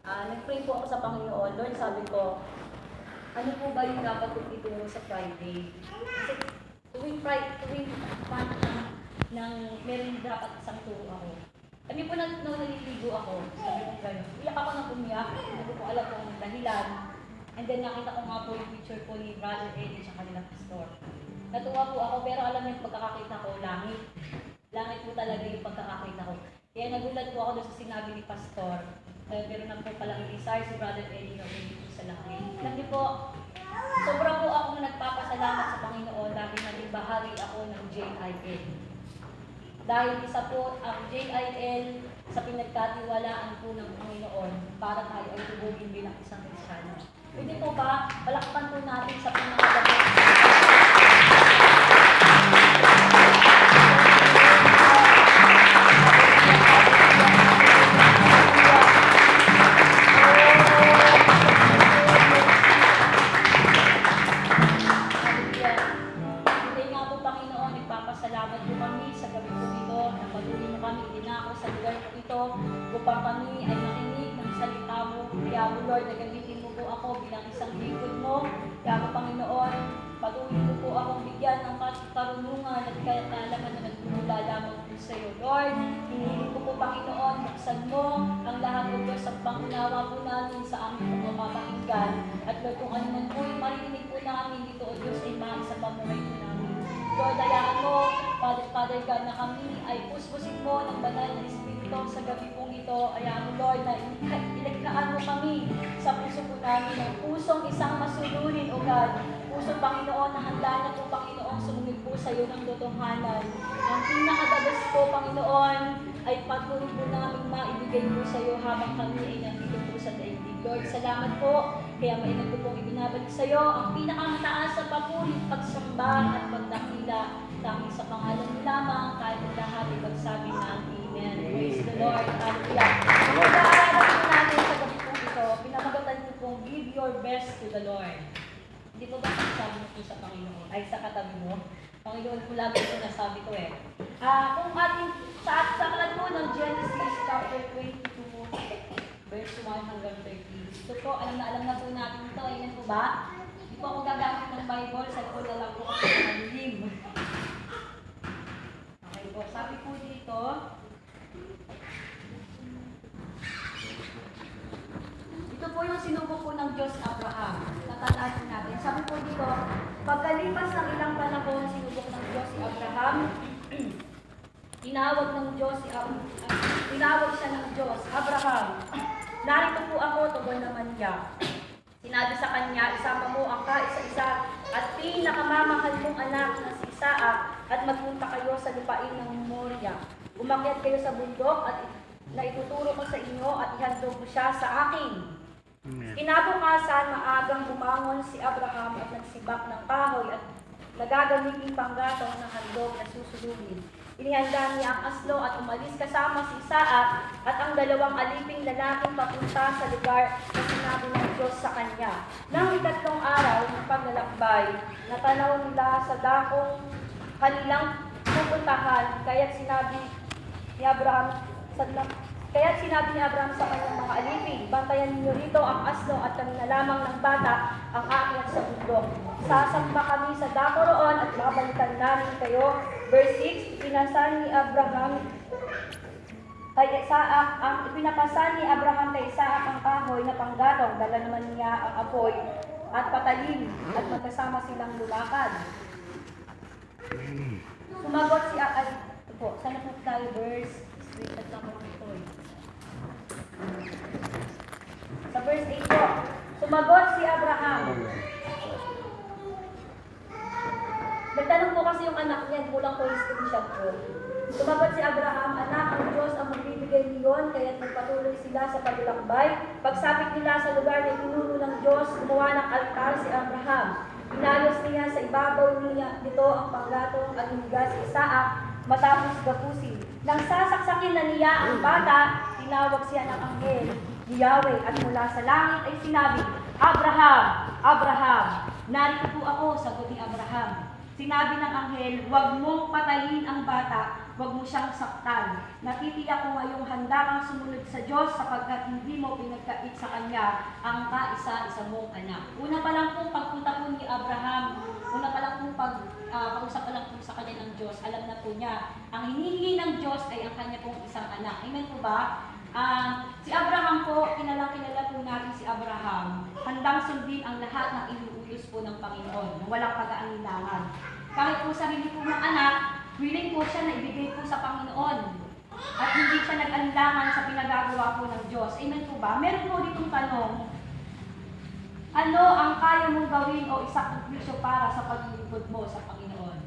Nag-pray po ako sa Panginoon. Lord, sabi ko, ano po ba yung dapat kong ituro sa Friday? Kasi tuwing month ng meron dapat isang turo ako. Kami po naliligo ako, sabi ko gano'n. Iyak ako ng umiyak, hindi ko alam kung dahilan. And then nakita ko nga po yung picture po ni Brother Eddie sa kanilang pastor. Natuwa po ako, pero alam niyo yung pagkakakita ko, langit. Langit po talaga yung pagkakakita ko. Kaya nagulat po ako doon sa sinabi ni Pastor. Pero na po palang i-desire si Brother Eddie na hindi po sa langit. Alam niyo po, sobra po akong nagpapasalamat sa Panginoon dahil naging bahagi ako ng JIL. Dahil isa po ang JIL sa pinagkatiwalaan po ng Panginoon para tayo ay tubugin bilang isang Kristiyano. Pwede po ba, palakpan po natin sa pinakaganda. Upang kami ay makinig ng salita mo. Kaya mo, Lord, nagamitin mo po ako bilang isang lingkod mo. Kaya mo, Panginoon, patuloy mo po akong bigyan ng karunungan at kaalaman na nagmumula lamang po sa iyo. Lord, hinihiling ko po, Panginoon, buksan mo ang lahat ng Diyos sa pangunawa po namin sa aming pagmamahinggan. At Lord, kung ano man po yung marinig po namin dito, O Diyos, ay maayos sa pamuhay po namin. Lord, hayaan mo, Father God, na kami ay puspusin mo ng banal na Espiritu sa gabi pong ito. Hayaan mo, Lord, na iligtaan mo kami sa puso po namin ng pusong isang masunurin, O God. Puso, Panginoon, na handa na po, Panginoon, sumunod po sa iyo ng totohanan. Ang pinakadagas po, Panginoon, ay patuloy po namin maibigay po sa iyo habang kami ay nandito po sa daigdig. Lord, salamat po. Kaya maingat ko pong ibinabalik sa iyo ang pinakamataas sa papuri, pagsamba at pagdakila dahil sa pangalan mo lamang kahit ang lahat ay magsabi ng Amen. Praise the Lord. Hallelujah. Ang pag-aaralan po natin sa gabi po ito, pinamagatan ko pong give your best to the Lord. Hindi po ba sinasabi mo po sa Panginoon? Ay, sa katabi mo? Panginoon po lagi sinasabi ko eh. Kung ating sa aklat po ng Genesis chapter 22, verse 1 hanggang 30. Ito po, alam na po natin ito. Ayan po ba? Hindi po ako gagamit ng Bible. Sa po na lang po ako sa malilim. Okay po. Sabi po dito, ito po yung sinubok po ng Diyos Abraham. Tatandaan po natin. Sabi po dito, pagkalipas ng ilang panahon, sinubok ng Diyos si Abraham. Tinawag siya ng Diyos, Abraham. Narito po ako, tugon naman niya. Sinabi sa kanya, isama mo ang kaisa-isa at pinakamamahal mong anak na si Isaac at magpunta kayo sa lupain ng Moria. Umakyat kayo sa bundok at na ituturo ko sa inyo at ihandog mo siya sa akin. Kinabukasan, maagang bumangon si Abraham at nagsibak ng kahoy at nagagamiting panggatong ng handog na susulugin. Inihanda niya ang asno at umalis kasama si Isaac at ang dalawang aliping lalaking papunta sa lugar na sinabi ng Diyos sa kanya. Nang ikatlong araw ng paglalakbay, natanaw nila sa dakong kanilang pupuntahan, kaya't sinabi ni Abraham sa kanyang mga aliping, bantayan ninyo rito ang asno at kami na lamang ng bata ang aakyat sa bundok. Sasamba kami sa dako roon at babalikan namin kayo. Verse 6, ipinapasan ni Abraham kay Isaac ang kahoy na panggatong, dala naman niya ang apoy at patalim at magkasama silang lumakad. Sumagot si sana po tayo verse 3 at lang ito. Sa verse 8 po, sumagot si Abraham. Nagtanong po kasi yung anak niya, kulang po yung screenshot ko. Sumagot si Abraham, anak, ang Diyos ang magbibigay niyon, kaya't nagpatuloy sila sa paglalakbay. Pagsapit nila sa lugar na inuno ng Diyos, gumawa ng altar si Abraham. Inalos niya sa ibabaw niya nito ang panggatong at hinigas si Isaac matapos gapusin. Nang sasaksakin na niya ang bata, tinawag siya ng anghel ni Yahweh at mula sa langit ay sinabi, Abraham, Abraham, narito po ako, sagot ni Abraham. Sinabi ng anghel, huwag mong patayin ang bata, huwag mo siyang saktan. Natitiyak ko ngayong handa kang sumunod sa Diyos sapagkat hindi mo pinagkait sa Kanya ang kaisa-isa mong anak. Una pa lang po pagpunta po ni Abraham, una pa lang po pag-usap pa lang po sa kanya ng Diyos, alam na po niya, ang hinihingi ng Diyos ay ang kanya pong isang anak. Amen po ba? Si Abraham po, kilala po natin si Abraham. Handang sundin ang lahat ng inuutos po ng Panginoon, walang pag-aalinlangan. Kahit po sarili po ng anak, willing po siya na ibigay po sa Panginoon. At hindi siya nag-alinlangan sa pinagagawa po ng Diyos. Amen po ba? Meron po ditong tanong, ano ang kaya mong gawin o isakripisyo para sa paglilingkod mo sa Panginoon?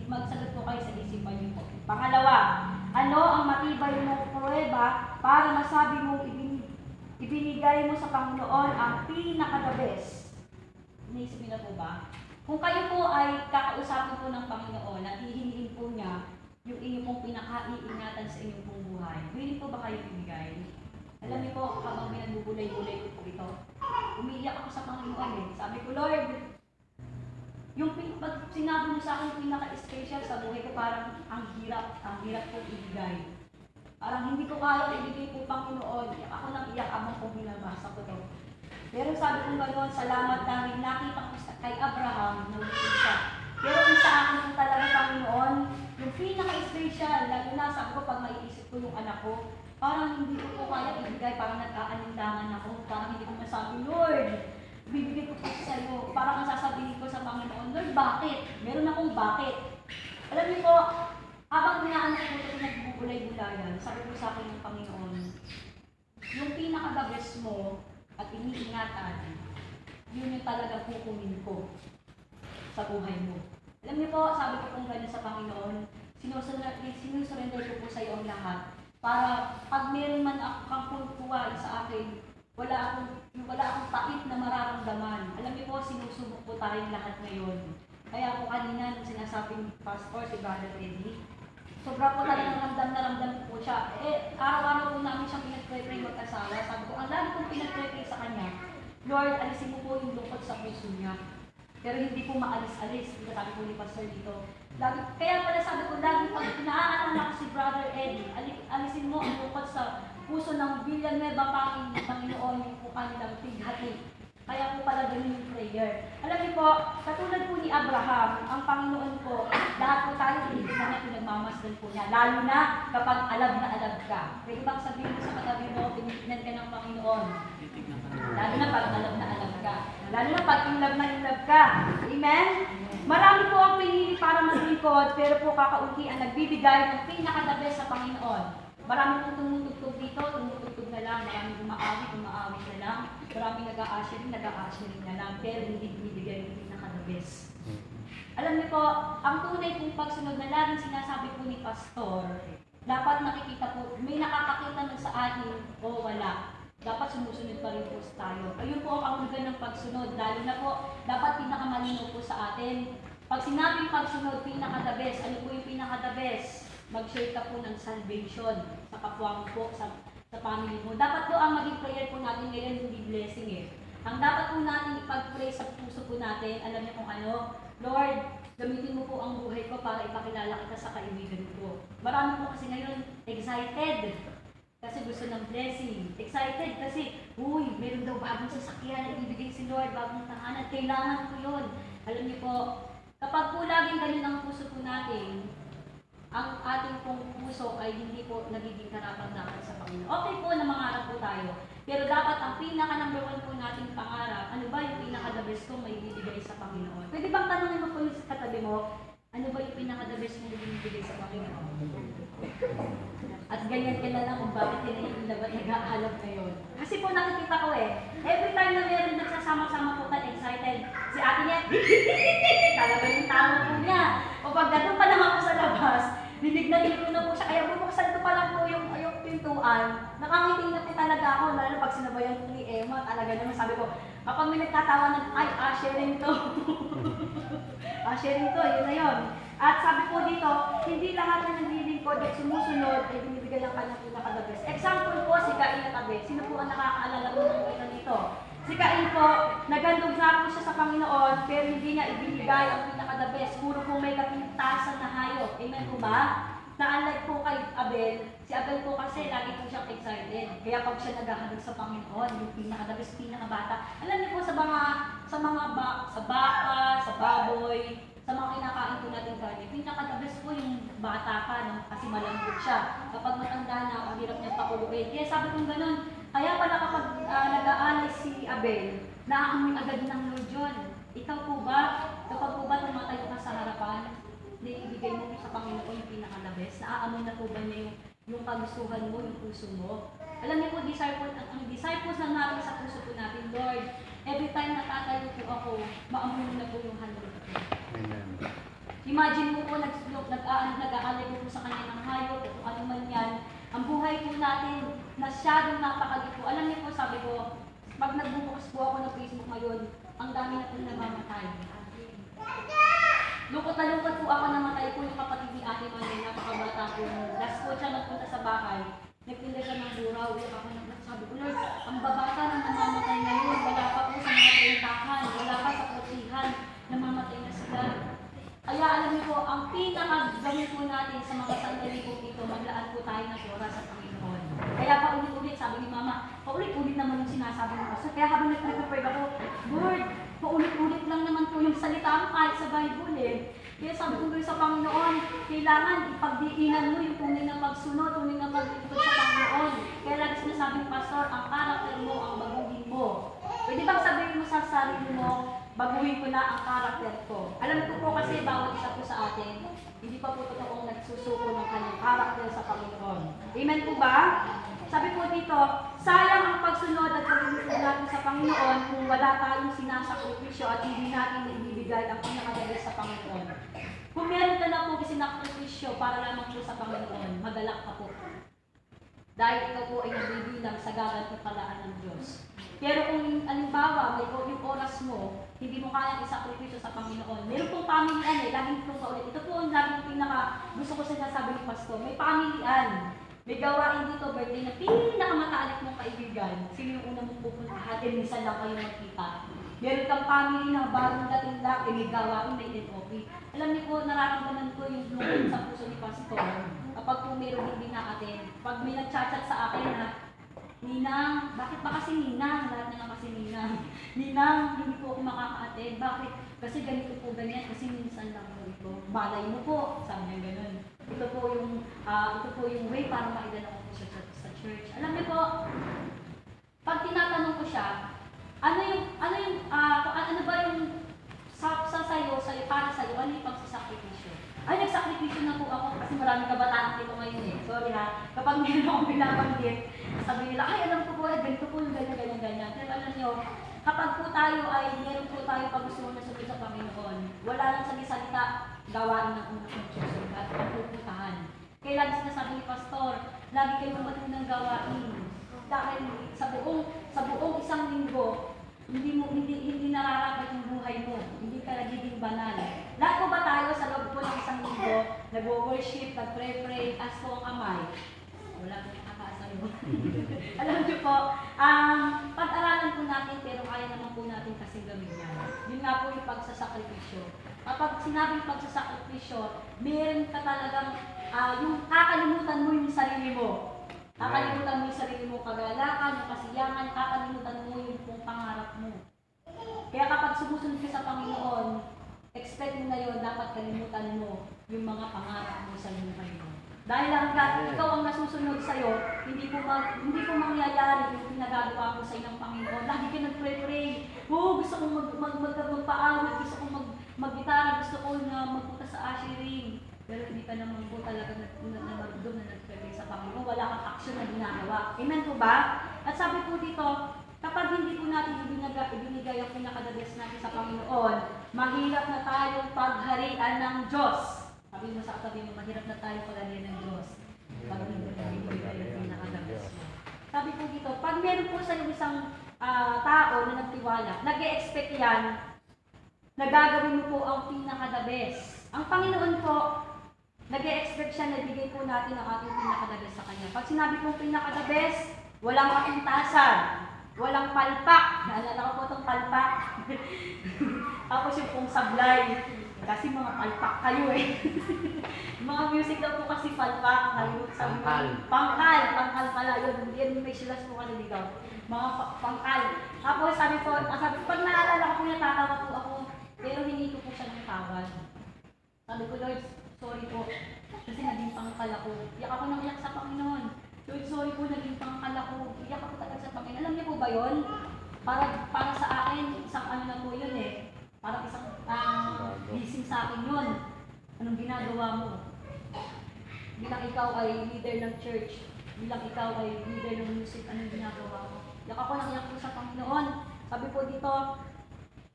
Magsagot po kayo sa isipan niyo po. Pangalawa, ano ang matibay mong pruweba para masabi mong ibinigay mo sa Panginoon ang pinaka-the best? Naisip niyo na po ba? Kung kayo po ay kakausapin po ng Panginoon at hihingin po niya yung inyong pong pinaka-iingatan sa inyong pong buhay, willing po ba kayo ibigay? Alam niyo po, habang pinagugulay-gulay ko po ito, umiiyak ako sa Panginoon eh. Sabi ko, Lord, yung pag sinabi mo sa akin pinaka-special sa buhay ko, parang ang hirap po ibigay. Parang hindi ko kaya ibigay po Panginoon. Ako nang iyak habang kung binabasa ko to. Pero sabi ko gano'n, salamat dahil nakita ko kay Abraham na ulitin siya. Pero kung sa akin po talaga Panginoon, yung pinaka-special, lalo na sabi ko pag maiisip ko yung anak ko, parang hindi ko po kaya ibigay, parang nag-aalindangan ako, parang hindi ko masabi, Lord, bibigay ko po sa iyo. Parang ang sasabihin ko sa Panginoon, Lord, bakit? Meron akong bakit. Alam niyo po, habang pinaanak ko ito nagbubulay-bulayan, sabi ko sa akin ng Panginoon, yung pinaka-the best mo at iniingatan, yun yung talaga kukunin ko sa buhay mo. Alam niyo po, sabi ko kung gano'n sa Panginoon, sinusurrender ko po sa iyo ang lahat. Para pag meron man kang pulpuan sa akin, wala akong pait na mararamdaman. Alam niyo po, sinusubok po tayong lahat ngayon. Kaya po kanina, nung sinasabi ni Pastor, si Brother Eddie, sobra po talagang ramdam po siya. Araw-araw po namin siyang pinag-pray mag-asawa. Sabi ko, ang lagi kong pinag-pray sa kanya, Lord, alisin mo po yung lungkot sa puso niya. Pero hindi po maalis-alis. Sabi po ni Pastor dito. Kaya pala sabi ko, lagi pag naaalala ko si Brother Eddie, alisin mo ang lungkot sa puso ng Villanueva Panginoon, yung po kanilang tighati. Kaya po pala ganun yung prayer. Alam niyo po, katulad po ni Abraham, ang Panginoon po, lahat po tayo hindi na pinagmamasdan po niya. Lalo na kapag alab na alab ka. Pwede bang sabihin mo sa katabi mo, tinignan ka ng Panginoon? Lalo na pag alab na alab ka. Lalo na pag inlab na inlab ka. Amen? Marami po ang pinili para maglingkod, pero po kakaunti ang nagbibigay ng pinaka-the best sa Panginoon. Marami pong tumutugtog dito, tumutugtog na lang, marami umaawit na lang, marami nag-a-ushering na lang, pero hindi binibigay yung pinaka-the best. Alam niyo po, ang tunay pong pagsunod na laging sinasabi po ni Pastor, dapat nakikita po, may nakakakita nun sa atin o wala. Dapat sumusunod pa rin po tayo. Ayun po ang kahulugan ng pagsunod, lalo na po, dapat pinakamalinaw po sa atin. Pag sinabing pagsunod, pinaka-the best, ano po yung pinaka-the best? Mag-share ka po ng salvation sa kapwa mo po, sa family mo. Dapat po ang maging prayer po natin ngayon, hindi blessing eh. Ang dapat po natin ipag-pray sa puso po natin, alam niyo kung ano, Lord, gamitin mo po ang buhay ko para ipakilala kita sa kaibigan ko. Marami po kasi ngayon excited kasi gusto ng blessing. Excited kasi, meron daw bagong sasakyan na ibibigay si Lord, bagong tahanan, kailangan ko yun. Alam niyo po, kapag po laging ganun ang puso po natin, ang ating pong puso ay hindi po nagiging karapat-dapat sa Panginoon. Okay po na mangarap po tayo, pero dapat ang pinaka-number one po nating pangarap, ano ba yung pinaka-the best kong may bibigay sa Panginoon? Pwede bang tanongin mo po yung katabi mo, ano ba yung pinaka-the best mong bibigay sa Panginoon? At ganyan ka na lang kung bakit tinahihila ba't nag-aalap ngayon. Kasi po nakikita ko every time na meron nagsasama-sama po tayo excited, si ate niya, talaga yung tama po niya. O pag gano'n pa lang ako sa labas, dinig na po siya, kaya bubuksan ko pa lang po yung pintuan, nakangiting na po talaga ako, lalo pag sinabayan ko ni Emma, talaga naman sabi ko, kapag may nagtatawanan, ay, sharing to. Sharing to, yun na yun. At sabi po dito, hindi lahat na naglilingkod at sumusunod ay binibigay ang kanyang pinaka-the best. Example po, si Cain at Abel. Sino po ang nakakaalala mo ng ito dito? Si Cain po, nagandog na po siya sa Panginoon, pero hindi niya ibinigay ang pinaka pinaka-the best. Puro po may kapintasan na hayop. Amen po ba? Na-unlike po kay Abel, si Abel po kasi lagi po siyang excited. Kaya pag siya naghahanap sa Panginoon, yung pinaka-the best, pinaka-bata. Alam niyo po sa baka, sa baboy, sa mga kinakain po natin karne, pinaka-the best po yung bata pa, no? Kasi malambot siya. Kapag matanda na, ang hirap niya pakuluin. Kaya sabi kong ganun, kaya pala kapag nag-aalay si Abel, naaamoy agad ng Lord yun. Ikaw po ba, kapag po ba tumatayo ka sa harapan, ibigay mo sa Panginoon yung pinaka-labes, naaamoy na po ba niya yung kagustuhan mo, yung puso mo? Alam niyo po, ang disciples na natin sa puso po natin, Lord, every time natatayo po ako, maamoy na po yung handog ko. Amen. Imagine mo po, nag-aalay ko po sa kanya ng hayop, kung ano man yan, ang buhay po natin, masyadong napakagit po. Alam niyo po, sabi ko, pag nagbubukas po ako ng Facebook ngayon, ang dami na po namamatay. Lungkot na lungkot po ako namatay po yung kapatid ni Ate Maria, napakabata po. Last po siya nagpunta sa bahay, nagtinda siya ng buraw, yung ako sabi ko, Lord, ang babata na namamatay ngayon, wala pa po sa mga pintahan, wala pa sa kutsihan, namamatay na sila. Kaya alam niyo po, ang pinakagawin po natin sa mga sandali po dito, maglaan po tayo ng oras sa Panginoon. Kaya paulit-ulit, sabi ni Mama, paulit-ulit naman yung sinasabi ng pastor. Kaya habang nag-prepare ako, Lord, paulit-ulit lang naman po yung salita mo kahit sa Bible eh. Kaya sabi ko sa Panginoon, kailangan ipagdiinan mo yung tunay na pagsunod, tunay na pag-ikot sa Panginoon. Kaya lagi sinasabi ng pastor, ang karakter mo, ang baguhin mo. Pwede bang sabihin mo sa sarili mo, baguhin ko na ang karakter ko. Alam ko po kasi bawat isa po sa atin, hindi pa po totoong nagsusuko ng kanyang karakter sa Panginoon. Amen po ba? Sabi po dito, sayang ang pagsunod at paglilingkod natin sa Panginoon kung wala tayong sinasakripisyo at hindi natin ibibigay ang pinakaganda sa Panginoon. Kung meron ka na po isinakripisyo para lamang po sa Panginoon, magalak ka po. Dahil ikaw po ay nagbibilang sa gagantipalaan ng Diyos. Pero kung alimbawa, may yung oras mo, hindi mo kayang isakripisyo sa Panginoon. Meron pong pamilyan laging itong paulit. Ito po ang laging gusto ko sinasabi ng pastor. May pamilyan. May gawain dito, birthday na pinakamatalik mong kaibigan. Sino yung una mong pupuntahan? Minsan lang kayo magkita. Meron kang family na bagong dating lang, may gawain, may okay. Alam niyo po, nararamdaman ko yung lungkot sa puso ni pastor. Kapag po meron hindi na-attend. Pag may nag-chat sa akin na, Ninang, bakit ba kasi Ninang? Lahat na nga kasi Ninang. Ninang, hindi po ako makaka-attend. Bakit? Kasi ganito po ganyan. Kasi minsan lang po ito. Balay mo po. Sabi niya ganun. Ito po yung way para maidala ko siya sa church. Alam niyo po, pag tinatanong ko siya, ano ba yung sa'yo, para sa'yo, ano yung pagsasakripisyo? Ay, nagsakripisyo na po ako kasi maraming kabataan dito ngayon eh. Sorry ha. Kapag meron akong binabanggit, sabi nila, ay alam ko po, ganito po yung ganyan. Pero alam nyo, kapag po tayo ay meron po tayo pag-gusto na sabi sa Panginoon, wala lang sa salita, gawain ng unang pagsusunod at pagpupuntahan. Kaya lagi sinasabi ni Pastor, lagi kayong matinang gawain. Dahil sa buong isang linggo, hindi nararapat yung buhay mo. Hindi ka nagiging banal. Lahat po ba tayo sa loob po ng isang linggo, nag-worship, nag-pray, as po ang kamay? Wala po nakakaasa yun. Alam niyo po, pag-aralan po natin, pero kaya naman po natin kasing gawin yan. Yun nga po yung pagsasakripisyo. Kapag sinabing pagsasakripisyo, meron ka talagang, yung kakalimutan mo yung sarili mo. Kakalimutan mo yung sarili mo kagalakan, yung kasiyahan, kakalimutan mo yung pangarap mo. Kaya kapag sumusunod ka sa Panginoon, expect mo na yun, dapat kalimutan mo yung mga pangarap mo sa buhay mo. Dahil hanggang ikaw ang nasusunod sa'yo, hindi po mangyayari yung pinagagawa mo sa ng Panginoon. Lagi ka nag-pray. Gusto kong magpaawit, gusto kong mag-gitara, gusto ko na magpunta sa ushering. Pero hindi ka naman po talaga doon na nag-pray sa Panginoon. Wala kang action na ginagawa. Amen po ba? At sabi po dito, kapag hindi po natin ibinigay ang pinakadalas natin sa Panginoon, mahirap na tayong pagharian ng Diyos. Sabi mo sa katabi mo, mahirap na tayong pagharian ng Diyos. Pag hindi mo ibinigay ang pinakadalas mo. Sabi po dito, pag meron po sa isang tao na nagtiwala, nag-e-expect yan, na gagawin mo po ang pinakadabes. Ang Panginoon po, nag-e-expect siya na bigay po natin ang ating pinakadabes sa Kanya. Pag sinabi po pinakadabes, walang kapintasan, walang palpak. Naalala ko po itong palpak. Tapos yung pong sablay. Kasi mga palpak kayo eh. Mga music daw po kasi palpak. Sabi ko, pangkal pala yun. Yan may silas po kasi dito. Mga pangkal. Tapos sabi ko, pag naalala ko po natatawa po ako, pero hindi ko po siya ng tawad. Sabi ko, Lord, sorry po. Kasi naging pangkal ako. Iyak ako nang iyak sa Panginoon. Lord, sorry po, naging pangkal ako. Iyak ako talaga sa Panginoon. Alam niyo po ba yun? Para sa akin, isang ano na po yun eh. Parang isang blessing sa akin yun. Anong ginagawa mo? Bilang ikaw ay leader ng church, bilang ikaw ay leader ng music, anong ginagawa mo? Iyak ako nang iyak po sa Panginoon. Sabi po dito,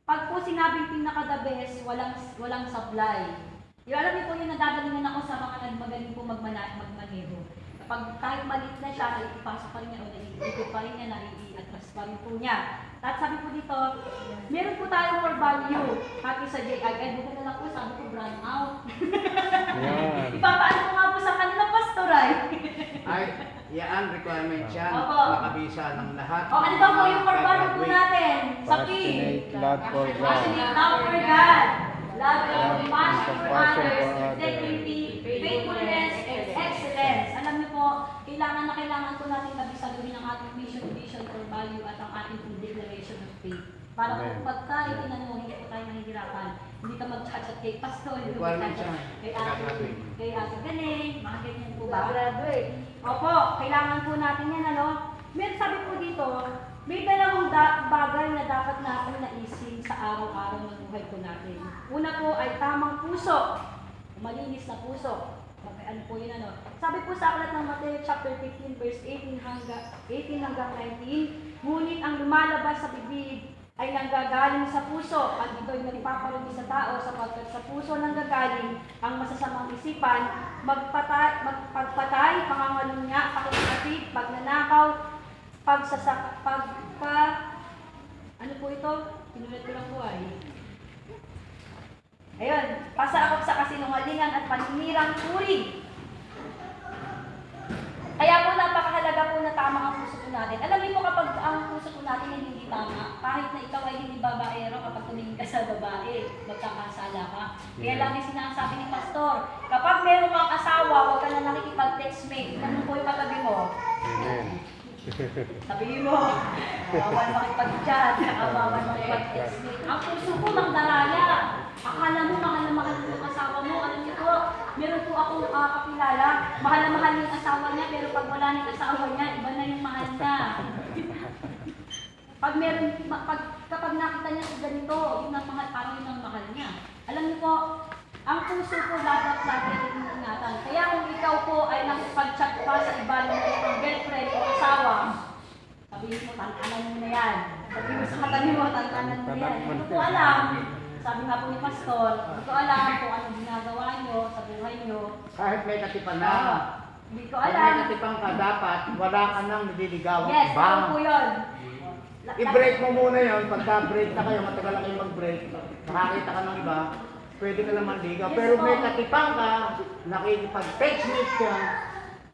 pag po sinabing pinaka-the best, walang supply. Yung alam niyo po yung nadagalingan ako sa mga nagmagaling po magmaneho. Kapag kahit maliit na siya, naipipasok pa rin niya o naiikot pa rin niya, nai-atras pa rin po niya. At sabi po dito, meron po tayong core value. Pati sa JIL, buka na lang po, sabi ko, brand out. Yan. Ipapaano ko nga po sa kanila, Pastor ay. Ay, yan, requirement yan. Opo. Makabisa ng lahat. O, ano daw po yung core value po natin? Sa P. Passionate love for God. Passionate love for God. Love and compassion for others, integrity, faithfulness, and excellence. Alam niyo po, kailangan po natin kabisaduhin ang ating mission, vision, core value at ang ating declaration of faith. Para kung pagka itinanong, hindi po tayo mahihirapan. Hindi ka mag-chat kay Pastor, hindi ka mag-chat kay Ate Galing, mga ganyan po ba? Opo, kailangan po natin yan, ano? May sabi po dito, may dalawang bagay na dapat natin naisin sa araw-araw ng buhay po natin. Una po ay tamang puso, malinis na puso. Okay, ano po yun, ano? Sabi po sa aklat ng Mateo chapter 15 verse 18 hanggang 19, ngunit ang lumalabas sa bibig ay nanggagaling sa puso at ito'y nagpaparugi sa tao sapagkat sa puso nanggagaling ang masasamang isipan, magpatay, pangangalunya, pakikasip, pagnanakaw, ano po ito? Pinulit ko lang po ay. Ayun, pasakop sa kasinungalingan at paninirang puri. Kaya po napakahalaga po na tama ang puso po natin. Alam niyo po kapag ang puso po natin ay hindi tama, kahit na ikaw ay hindi babaero, kapag tumingin ka sa babae, magkakasala ka. Kaya lang yung sinasabi ni Pastor, kapag meron kang asawa, huwag ka na nakikipag-textmate. Ano po yung katabi mo? Amen. Sabihin mo, bawal makipag-chat, bawal makipag-textmate. Ang puso ko magdaraya. Akala mo, mahal na mahal yung asawa mo. Alam niyo po, meron po akong kakilala, mahal na mahal yung asawa niya, pero pag wala na yung asawa niya, iba na yung mahal niya. Kapag nakita niya sa ganito, yun ang mahal, parang yun ang mahal niya. Alam niyo po, ang puso po dapat lagi ingatan. Kaya kung ikaw po ay nakipag-chat pa sa iba ng girlfriend o asawa, sabihin mo, tantanan mo na yan. Sabihin mo sa katabi mo, tantanan mo na yan. Hindi ko alam. Sabi nga po ni Pastor, hindi ko alam kung anong ginagawa nyo sa buhay nyo. Kahit may katipan na. Hindi ko Pag may alam. katipan ka, dapat wala ka nang nililigawan. Yes, ano po yun? I-break mo muna yun. Pagka-break na kayo, matagal na kayo mag-break. Nakakita ka ng iba, pwede ka naman ligaw. Yes, Pero may po. katipan ka, nakikipag-textmate ka,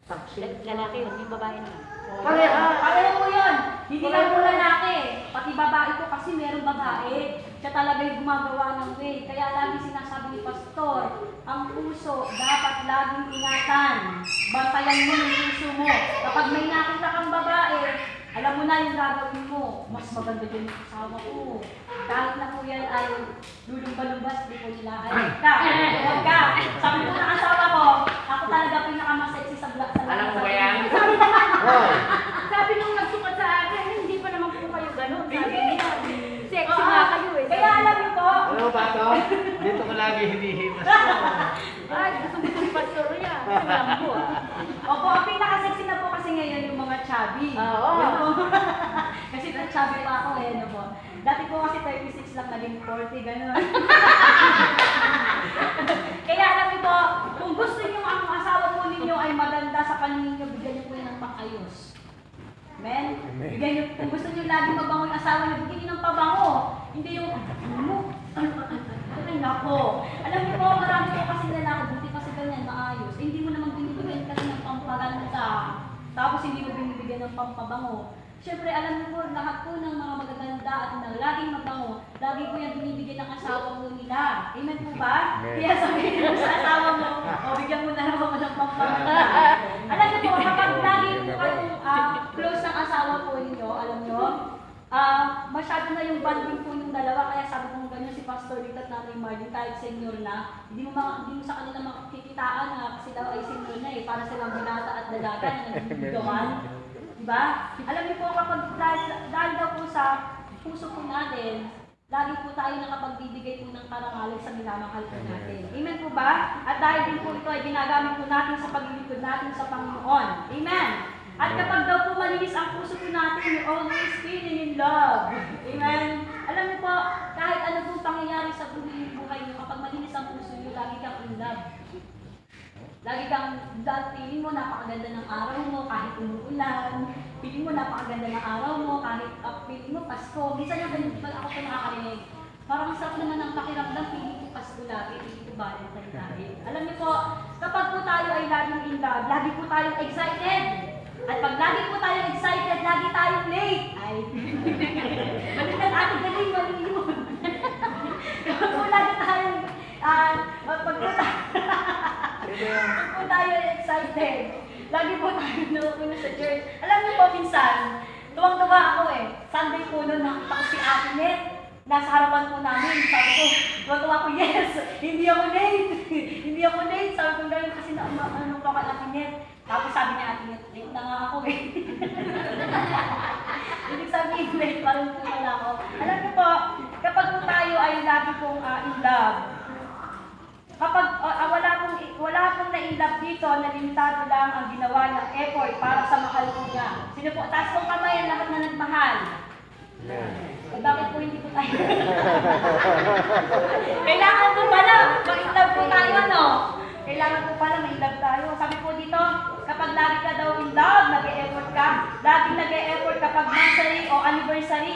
saksi. Lalaki yun, yung babae naman. Pareho po yun. Hindi lang po lalaki. Pati babae po kasi merong babae. Siya talaga yung gumagawa ng way. Kaya lagi sinasabi ni Pastor, ang puso dapat laging ingatan. Bantayan mo yung puso mo. Kapag may nakita kang babae, alam mo na yung gagawin mo. Mas maganda din yung asawa ko. Kahit na po yan ay lulumba-lumbas, di po nila ay huwag ka. Sabi ko ng asawa ko, ako talaga pinakamasexy sa vlog. Alam mo ba yan? Hoy! Sabi nung nagsukat sa akin, hindi pa naman po kayo ganun. Sabi niya, sexy Oo. nga kayo eh. Kaya alam niyo po, Alam mo ba ito? Dito ko lagi hinihimas. Ay, gusto mo yung pastor niya. Alam ko ah. opo, ang pinaka-sexy na po kasi ngayon yung mga chubby. Oo. Yun po. Kasi chubby pa ako eh, no po. Dati po kasi 36 lang, naging 40, gano'n. Kaya alam niyo po, kung gusto niyo ang asawa po ninyo ay maganda sa paningin niyo, bigyan niyo po yun ng pang-ayos. Amen? Bigyan niyo, kung gusto niyo lagi mabango yung asawa niyo, bigyan niyo ng pabango. Hindi yung, ay nako. Alam niyo po, marami po kasi lalaki, buti kasi ganyan, maayos. Eh, hindi mo naman binibigyan kasi ng pampaganda. Tapos hindi mo binibigyan ng pampabango. Siyempre, alam niyo po, lahat po ng mga magaganda at ng laging mabango, lagi po yan binibigyan ng asawa mo nila. Amen po ba? Amen. Kaya sabihin mo sa asawa mo, o bigyan mo na naman ako ng pampaganda. Alam niyo po, kapag lagi po kayong close ng asawa po ninyo, alam niyo, masyado na yung bonding po yung dalawa. Kaya sabi ko ganyan si Pastor dito at Nanay Marlene, kahit senior na, hindi mo sa kanila makikitaan na kasi daw ay senior na eh, para silang binata at dalaga na nagbibigawan. Diba? Alam niyo po, kapag dahil daw po sa puso po natin, lagi po tayo nakapagbibigay po ng karangalan sa minamahal po natin. Amen po ba? At dahil din po ito ay ginagamit po natin sa paglilingkod natin sa Panginoon. Amen! At kapag daw po malinis ang puso po natin, you're always feeling in love. Amen? Alam niyo po, kahit ano pong pangyayari sa buhay niyo, kapag malinis ang puso niyo, lagi kang in love. Lagi kang, feeling mo napakaganda ng araw mo kahit umuulan. Feeling mo napakaganda ng araw mo kahit feeling mo Pasko. Minsan yung ganun, pag ako po nakakarinig, parang sarap naman ang pakiramdam, feeling ko Pasko lagi, feeling ko Valentine lagi. Alam niyo po, kapag po tayo ay laging in love, lagi po tayong excited. At pag lagi po tayong excited, lagi tayong late. Ay, balik na ating galing, mali yun. Kapag po lagi tayong, pag po tayo excited, lagi po tayo napupuno sa church. Alam niyo po, minsan, tuwang-tuwa ako eh. Sunday po noon, nakita ko si Ate Net. Nasa harapan po namin. Sabi ko, tuwang-tuwa ko, yes! Hindi ako late! Hindi ako late! Sabi ko, ganyan kasi ano pa kay Ate Net. Tapos sabi niya, Ate Net, late na nga ako eh. Ibig sabihin, late pa rin po pala ako. Alam niyo po, kapag po tayo ay lagi pong in love, kapag wala pong na-in-love dito, na limitado lang ang ginawa ng effort para sa mahal po niya. Sino po? Taas pong kamay ang lahat na nagmahal. Bakit po hindi po tayo? Kailangan po pala, ma-in-love po tayo, ano? Kailangan po pala ma-in-love tayo. Sabi po dito, kapag lagi ka daw in love, nag-e-effort ka, laging nag-e-effort kapag monthsary o anniversary.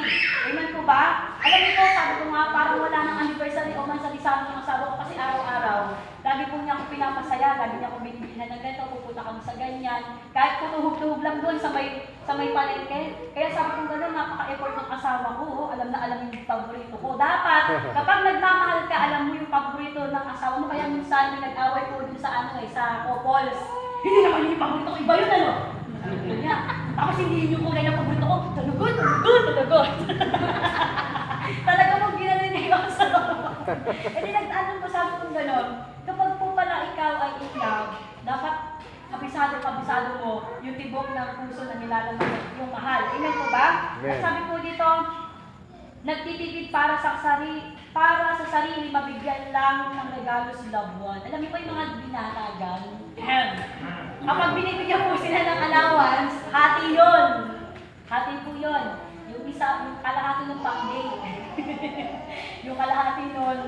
Amen po ba? Alam niyo po, sabi ko nga, parang wala ng anniversary o monthsary sa amin ng asawa ko kasi araw-araw. Lagi po niya ako pinapasaya, lagi niya ako binibigyan ng ganito, pupunta kami sa ganyan. Kahit po tuhog-tuhog lang doon sa may palengke. Kaya sabi ko gano'n, napaka-effort ng asawa ko, alam na alam yung paborito ko. Dapat, kapag nagmamahal ka, alam mo yung paborito ng asawa mo. Kaya minsan may nag-away po dun sa sa couples. Hindi naman yung paborito ko, iba yun ano. Kanya, tapos hindi yun yung kulay ng paborito ko. Talagot. Talaga mong ginanay ako sa loob. E di nag-anong ko sabi kong gano'n, kapag po pala ikaw ay in love, dapat kabisado mo yung tibok ng puso na nilalaman yung mahal. Amen po ba? At sabi po dito, nagtitipid para sa sarili, mabigyan lang ng regalo sa loved one. Alam niyo po yung mga binatagan? Kapag binibigyan po sila ng allowance, hati yun. Hati po yun. Yung kalahati ng pang-day. Yung kalahati nun,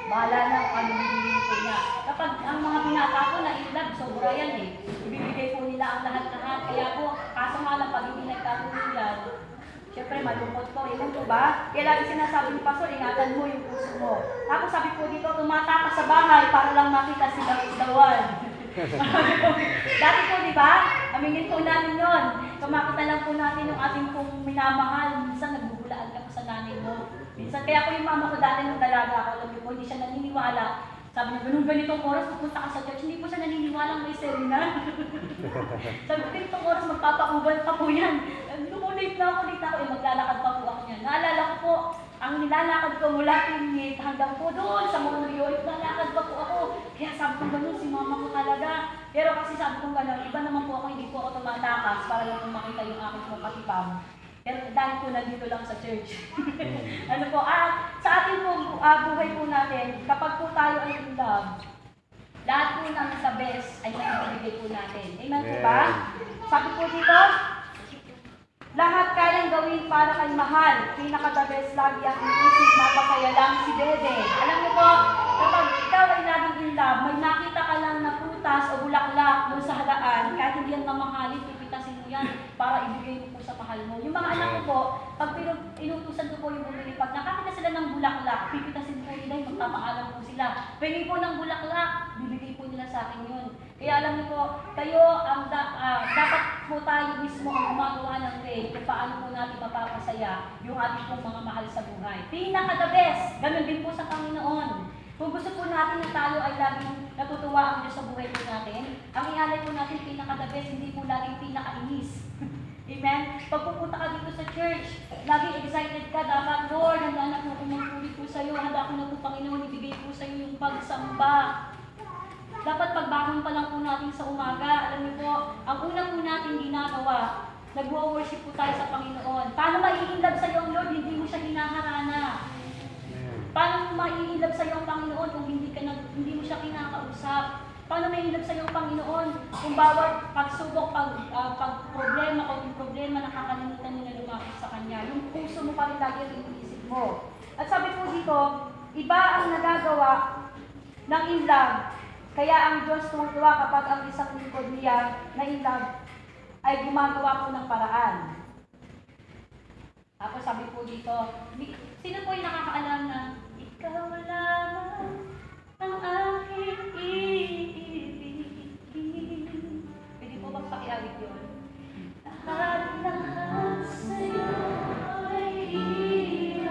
bahala na kung ano bibigyan po niya. Kapag ang mga binata ko na in-love, sobra yan eh. Ibibigay po nila ang lahat-lahat. Kaya po, kaso nga lang pag hindi nagkatuloy yan, siyempre malungkot po. Yun po ba? Kaya lagi sinasabi ni Pastor, ingatan mo yung puso mo. Tapos sabi po dito, tumata ka sa bahay para lang makita silang isdawan. Dati po, di ba? Aminin po natin yun. Kumakita lang po natin yung ating pong minamahal. Minsan nagbubulaan ka po sa nanay mo. Minsan, kaya po yung mama ko dati nung dalaga ako, alam niyo po, hindi siya naniniwala. Sabi niya, ganitong oras pupunta ka sa church. Hindi po siya naniniwalang may seminar. Sabi ko, ganitong oras magpapaubal pa po yan. Late na ako, maglalakad pa po ako niyan. Naalala ko po, ang nilalakad ko mula Tingit hanggang po doon sa Monrio, naglalakad pa po ako. Kaya sabi ko gano'n, si mama ko talaga. Pero kasi sabi ko gano'n, iba naman po ako, hindi po ako tumatakas para lang makita yung aking pong katipam. Pero dahil po nandito lang sa church. Ano po, sa ating po, buhay po natin, kapag po tayo ay in love, lahat po ng the best ay maibibigay po natin. Amen po ba? Sabi po dito, lahat kayang gawin para kay mahal. Pinaka-the best lagi ang inisip, mapasaya lang si Dede. Alam niyo po, kapag ikaw ay laging in love, may nakita ka lang na prutas o bulaklak doon sa halaan, kahit hindi yan mamahalin, pipitasin mo yan para ibigay mo po sa mahal mo. Yung mga anak ko po, pag inutusan ko po yung bumili, pag nakakita sila ng bulaklak, pipitasin po nila, magpapaalam po sila. Pengi po ng bulaklak, bibigay po nila sa akin yun. Kaya alam niyo po, kayo ang dapat po tayo mismo ang gumagawa ng today kung paano po natin mapapasaya yung ating pong mga mahal sa buhay. Pinaka-the best, ganun din po sa Panginoon. Kung gusto po natin na tayo ay laging natutuwa ang Diyos sa buhay po natin, ang ialay po natin pinaka-the best, hindi po laging pinaka-inis. Amen? Pag pupunta ka dito sa church, laging excited ka, dapat, Lord, handa na po kumangkuli po sa iyo, handa ko na po, Panginoon, ibigay po sa iyo yung pagsamba. Dapat pagbangon pa lang po natin sa umaga, alam niyo po, ang una po natin ginagawa, nag-worship po tayo sa Panginoon. Paano maiinlove sa iyo ang Lord, hindi mo siya hinaharana? Paano maiinlove sa iyo ang Panginoon kung hindi mo siya kinakausap? Paano maiinlove sa iyo ang Panginoon kung bawat pagsubok, pag-problema, kung yung problema, nakakalimutan mo na lumapit sa Kanya? Yung puso mo pa rin lagi ang iniisip mo. At sabi po dito, iba ang nagagawa ng in-love. Kaya ang Diyos tuwa kapag ang isang lingkod niya na in-love ay gumagawa po ng paraan. Tapos sabi po dito, sino po yung nakakaalam na ikaw lamang ang aking iibigin? Pwede po bang pakiawit yun? Lahat sa'yo ay ihain.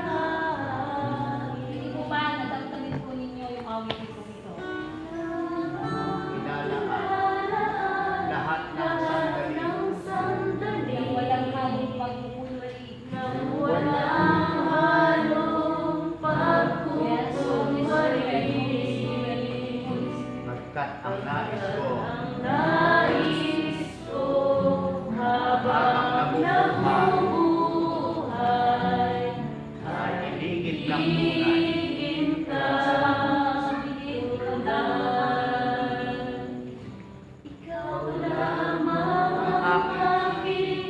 Hindi po ba nadagdamin po ninyo yung awit po ito? Ilalaan lahat ng sandali. Nang walang halong pagpupulwali. Pagkat ang nais ko habang nabubuhay ay iligid lang Ikaw lamang ang aking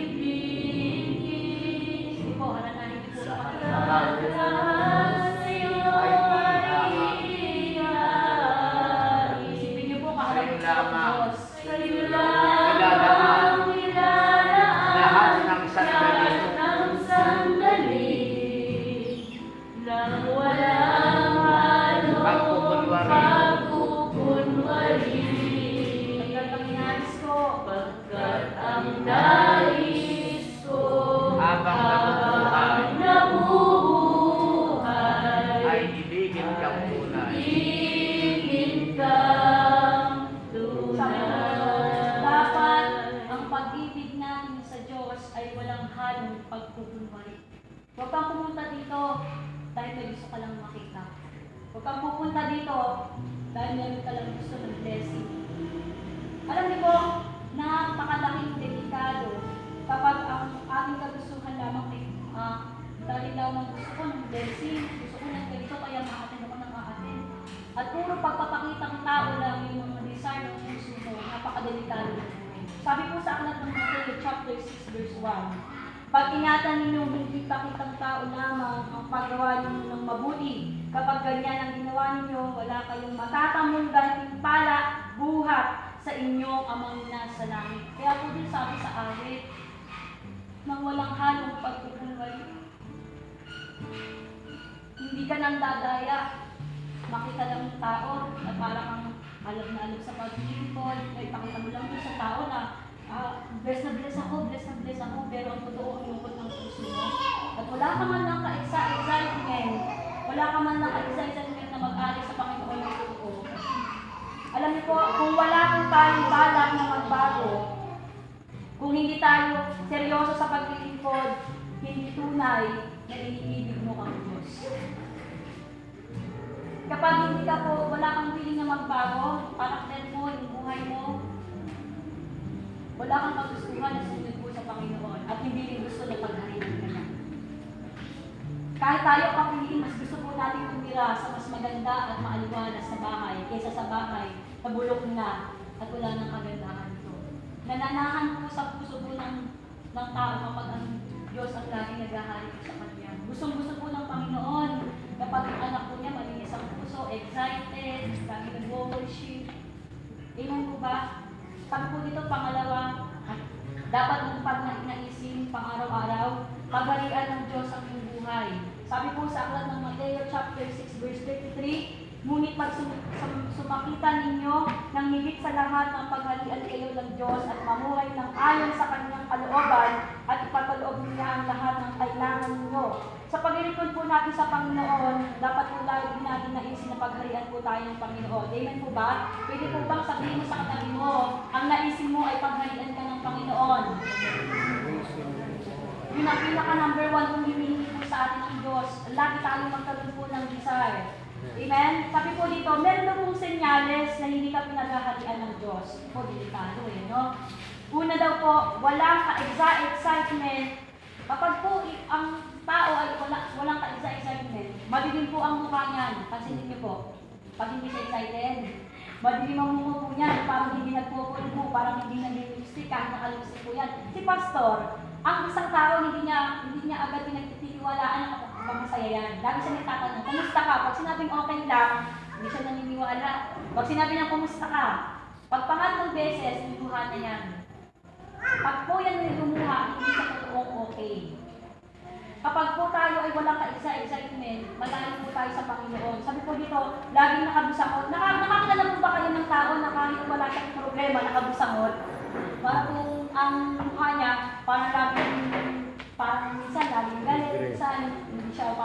ibigin. Sige po, alanahin niyo po sa isipin niyo po, kaharap sa Diyos. lahat ng sandali. Pagkukunwari. Pagkat ang nais ko, Habang nabubuhay ay ibigin kang tunay. sabi ko, dapat ang pag-ibig natin sa Diyos ay walang halong pagkukunwari. Huwag kang pumunta dito dahil may gusto ka lang makita. Huwag kang pupunta dito dahil meron ka lang gusto ng blessing. Alam niyo po, napakalaking delikado kapag ang ating kagustuhan lamang ay dahil lamang gusto ko ng blessing, gusto ko ng ganito, kaya ma-attend ako ng a-attend. At puro pagpapakitang tao lang yung mga desire ng puso mo, napakadelikado ng buhay. Sabi po sa aklat ng Mateo chapter 6 verse 1, pag ingatan ninyo hindi pakitang tao lamang ang paggawa ninyo ng mabuti, kapag ganyan ang ginawa ninyo, wala kayong matatamong gantimpala, buhat sa inyong amang nasa langit. Kaya po din sabi sa awit, nang walang halong pagkukunwari, hindi ka nang dadaya, makita lang ng tao at parang kang alam na alam sa pag-lingkod, ay pakita mo lang sa tao na bless na bless ako, pero ang totoo ang lungkot ng puso mo. At wala ka man lang ka-excitement, wala ka man lang ka-excitement na mag-alis sa Panginoon ng totoo. Alam niyo po, kung wala kang tayong balak na magbago, kung hindi tayo seryoso sa paglilingkod, hindi tunay na iniibig mo ang Diyos. Kapag hindi ka po, wala kang piling na magbago, karakter mo, yung buhay mo, wala kang kagustuhan na sunod po sa Panginoon at hindi rin gusto na pagharinan ka na. Kahit tayo papiliin, mas gusto po natin tumira sa mas maganda at maaliwalas na bahay kaysa sa bahay na bulok na at wala nang kagandahan ito. Nananahan po sa puso po ng tao kapag ang Diyos ang laging naghahari po sa Kanya. Gustong-gusto po ng Panginoon kapag ang anak po niya malinis ang puso, excited, lagi nag-worship. Amen po ba? Sabi po dito, pangalawa, dapat mong pag-naisin pang-araw-araw, pagharian ng Diyos ang iyong buhay. Sabi po sa aklat ng Mateo chapter 6 verse 33, ngunit pag sumakita ninyo ng higit sa lahat ng pagharian kayo ng Diyos at mamuhay ng ayon sa kanyang kalooban, natin sa Panginoon, dapat po lagi natin naisin na pagharian po tayo ng Panginoon. Amen po ba? Pwede po bang sabihin mo sa katabi mo, ang naisin mo ay pagharian ka ng Panginoon? Yun ang pinaka number 1 kung hinihingi po sa atin ng Diyos. Lagi tayong magkaroon po ng desire. Amen? Sabi po dito, meron na pong senyales na hindi ka pinaghaharian ng Diyos. Po, delikado no? Una daw po, walang ka-excitement. Kapag po ang tao ay walang ka-excitement, madilim po ang mukha niyan. Pansinin niyo po, pag hindi siya excited, madilim ang mukha po niyan, parang hindi nagpupulbo, parang hindi nag-lipstick, kahit naka-lipstick po yan. Si Pastor, ang isang tao hindi niya agad pinagtitiwalaan na kapag masaya yan. Lagi siya nagtatanong, kumusta ka? Pag sinabing okay lang, hindi siya naniniwala. Pag sinabi niya, kumusta ka? Pag pangatlong beses, luluha na yan. Pag po yan ay lumuha, hindi siya totoong okay. Kapag po tayo ay walang ka-excitement, malayo po tayo sa Panginoon. Sabi po dito, laging nakabusangot. Nakakilala po ba kayo ng tao na kahit wala siyang problema, nakabusangot? Para po ang mukha niya, parang minsan laging galit, minsan hindi siya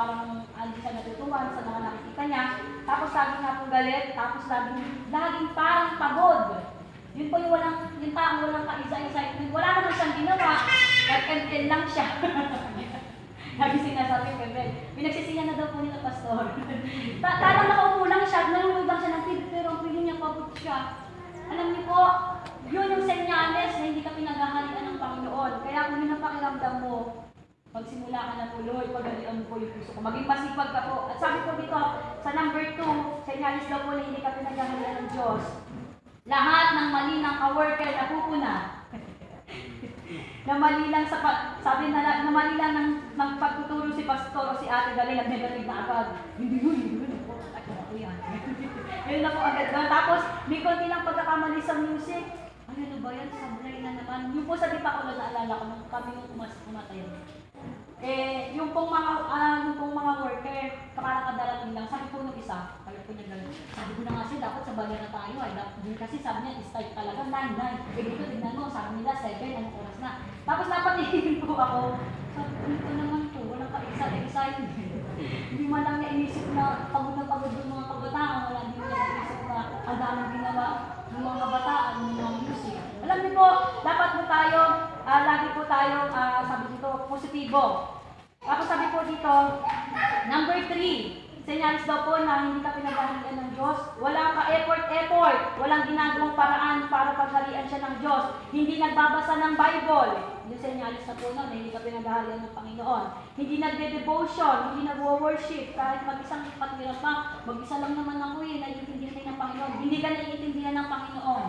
natutuwan sa mga nakikita niya. Tapos laging nga po galit, tapos laging parang pagod. Yun po yung taong walang ka-excitement. Wala naman siyang ginawa, nag-entel lang siya. Lagi sinasabi ko, pinagsisiyan na daw po nila Pastor. Talang nakaupo lang siya, nalulog lang siya ng TV, pero ang piling niya pagod siya. Alam niyo po, yun yung senyales na hindi ka pinaghaharian ng Panginoon. Kaya kung yun ang pakiramdam mo, magsimula ka na po, Lord, pagalian mo po yung puso ko. Maging masipag ka po. At sabi ko dito, sa number 2, senyales daw po na hindi ka pinaghaharian ng Diyos. Lahat ng mali ng ka-worker na pupuna. Na mali lang na mali lang ng pagtuturo si Pastor o si Ate Gali, nag-negative na agad. Hindi po. Ako yan. Yun na po agad. Tapos, may konti lang pagkakamali sa music. Ano ba yan? Sablay na naman. Yung po sa di pa ako naalala ko, nung kami nung kumatayo. Yung pong mga worker, parang kadarating lang. Sabi po nung isa, kaya po niya gano'n. Sabi ko na nga siya, dapat sa bayan na tayo. Kasi sabi niya, start talaga 9. Dito, tignan mo, sabi nila 7, anong oras na. Tapos napatingin po ako. Sabi ko, ito naman po, walang ka-excitement. Hindi man lang niya inisip na pagod na pagod yung mga kabataan. Hindi mo lang inisip na ang daming ginawa ng mga kabataan, ng mga music. Alam niyo po, dapat po tayo, lagi po tayo, sabi dito, positibo. Tapos sabi po dito, number 3, senyales daw po na hindi ka pinaghaharian ng Diyos. Walang ka-effort, walang ginagawang paraan para pagharian siya ng Diyos. Hindi nagbabasa ng Bible. Yung senyales na po na hindi ka pinaghaharian ng Panginoon. Hindi nagde-devotion, hindi nagwo-worship. Kahit mag-isang katwiran pa, mag-isa lang naman ako naiintindihan kayo ng Panginoon. Hindi ka naiintindihan ng Panginoon.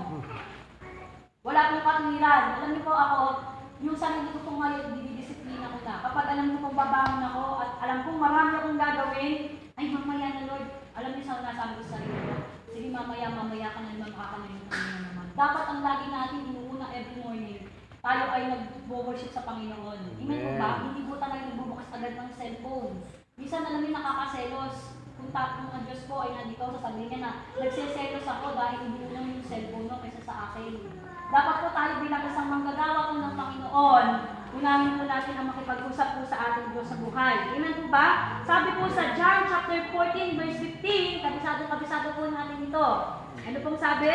Wala pong katwiran. Alam niyo po ako, yung sarili ko pong ngayon, didisiplina ko na. Kapag alam mo pong babangon ako at alam kong marami akong gagawin, ay mamaya na Lord, alam niyo sa nasabi ko sa sarili ko, sige mamaya ka na naman, makakalimutan mo na naman. Dapat ang lagi natin inuuna every morning, tayo ay nag-worship sa Panginoon. Amen po ba? Hindi po tayo nagbubukas agad ng cellphone. Minsan alam niyo nakakaselos. Kung ang Diyos po ay nandito, sasabihin niya na nagseselos ako dahil hindi lang yung cellphone mo kaysa sa akin. Dapat po tayo bilang isang manggagawa po ng Panginoon, unahin po natin ang makipag-usap po sa ating Diyos sa buhay. Amen po ba? Sabi po sa John chapter 14 verse 15, kabisado po natin ito. Ano pong sabi?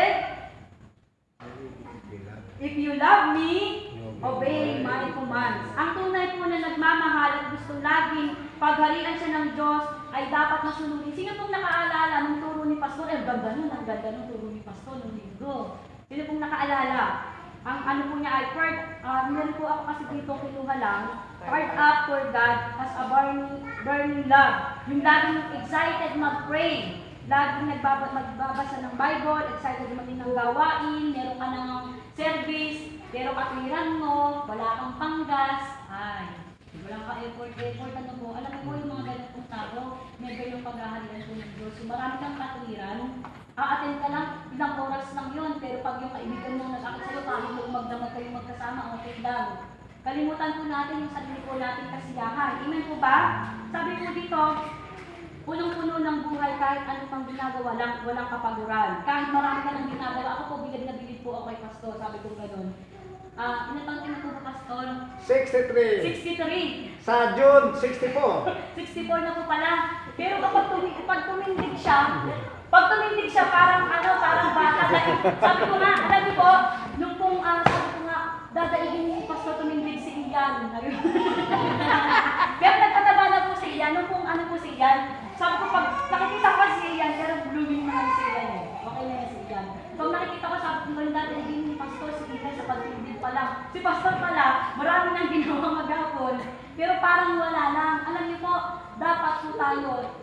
If you love me, obey my commands. Ang tunay po na nagmamahal at gusto laging pagharian siya ng Diyos ay dapat masunodin. Sino pong nakaalala ng turo ni Pastor? Ang ganda nun turo ni Pastor ng libro. Sino pong nakaalala? Ang ano po niya ay meron po ako kasi dito kinuha lang. Poured up for God as a burning love. Yung laging excited mag-pray. Laging magbabasa ng Bible, excited naman ng gawain, meron ka ng service, pero katwiran mo, wala kang panggas, wala ka effort, ano po. Alam mo po yung mga ganun pong tao, never yung paghahalian po ng Diyos. Yung marami kang katwiran, a-attend ka lang, ilang oras lang yun, pero pag yung kaibigan mo nag-akit sa'yo, kahit yung magdamag kayo magkasama, okay lang. Kalimutan po natin yung sarili po natin kasiyahan. Amen po ba? Sabi po dito, punong-puno ng buhay kahit ano pang ginagawa lang, walang kapaguran. Kahit marami ka nang ginagawa, ako po bilad na bilid po ako kay Pastor, sabi ko gano'n. Inatang po ba Pastor? 63. 63. Sa June 64. 64 na po pala. Pero pag tumindig siya, parang parang bata. Sabi ko nga, alam niyo po, nung pong, sabi ko nga, dadaihin ni Pastor tumindig si Ian. Pero nagtataba na po si Ian, nung pong po si Ian, sabi ko, pag nakikita ko si Ian, pero blooming naman si Ian eh. Okay na yan si Ian. Pag nakikita ko, sabi ko, dadaihin ni Pastor si Ian sa pagtindig pa lang. Si Pastor pala, marami nang ginawa maghapon. Pero parang wala lang. Alam niyo po, dapat po tayo,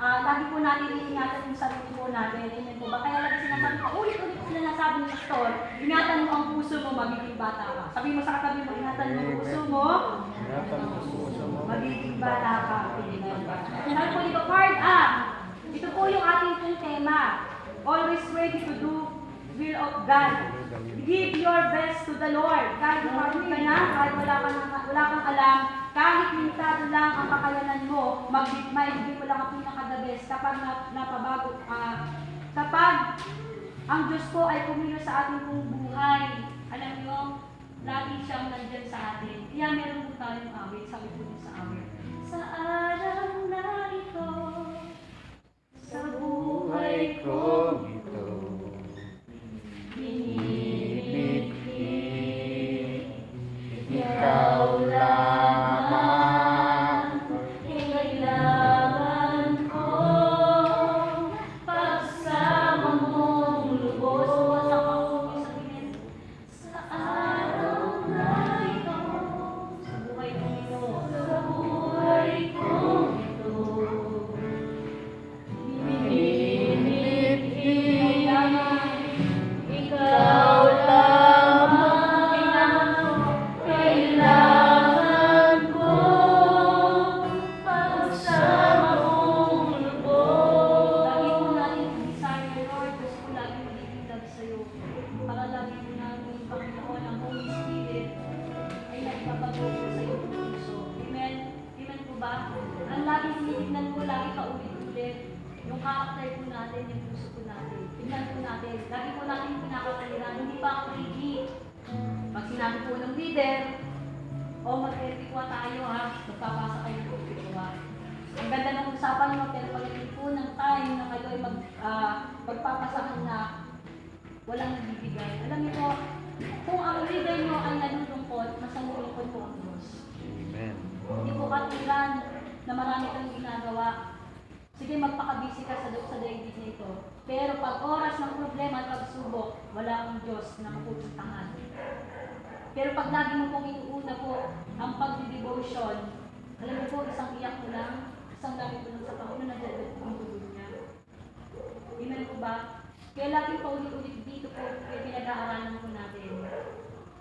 lagi po natin iingatan yung sarili po natin. Amen po ba? Kaya lagi sinasabi ko, ulit-ulit ko sinasabi ng pastor, ingatan mo ang puso mo, magiging bata ka. Sabi mo sa katabi mo, ingatan mo ang puso mo, Ingatan mo ang puso mo. magiging bata ka. Sabi po dito, part A. Ito po yung ating pong tema. Always ready to do will of God. Give your best to the Lord. Kahit marami ka na, kahit wala kang alam, kahit limitado lang ang kakayanan mo, maibigay mo lang ang pinaka-the best kapag napabago kapag ang Diyos po ay kumilos sa ating pong buhay. Alam niyo, lagi siyang nandyan sa atin. Kaya meron po tayong awit, sabi po sa awit. Sa araw na ito, sa buhay ko, ito. Ikaw lamang. kailangan ko pagsama mong lubos. Sa araw na ito, sa buhay kong ito, sa buhay kong ito, ikaw lamang, kailangan ko pagsama mong lubos. Lagi po natin desire, Lord, gusto ko lagi magiging sa'yo. Para lagi po namin, Panginoon, ang Holy Spirit ay nagpapago po sa'yo ng puso. Amen? Amen po ba? Ang lagi tinitignan ko, lagi paulit-ulit yung character po natin, yung puso po natin. Tignan po natin. Lagi po natin pinakapaliran. Hindi pa ako ready. Pag sinabi po ng leader, o mag-epikwa tayo ha, magpapasa kayo ng epikwa. Ang ganda ng usapan mo, pero pagdating po ng time na kayo ay magpapasahan na walang nagbibigay. Alam niyo po, kung ang leader nyo ay nalulungkot, mas nalulungkot po ang Diyos. Amen. Hindi po katulan na marami kang ginagawa. Sige, magpakabisi ka sa daigdig na ito. Pero pag oras ng problema at pagsubok, wala ang Diyos na mapupuntahan. Pero pag lagi mo pong inuuna po ang pag-devotion, alam mo po, isang iyak mo lang, isang lagi po lang sa Panginoon na dahil ang tulog niya. Amen po ba? Kaya laging paulit-ulit dito po, kaya pinag-aaralan po natin.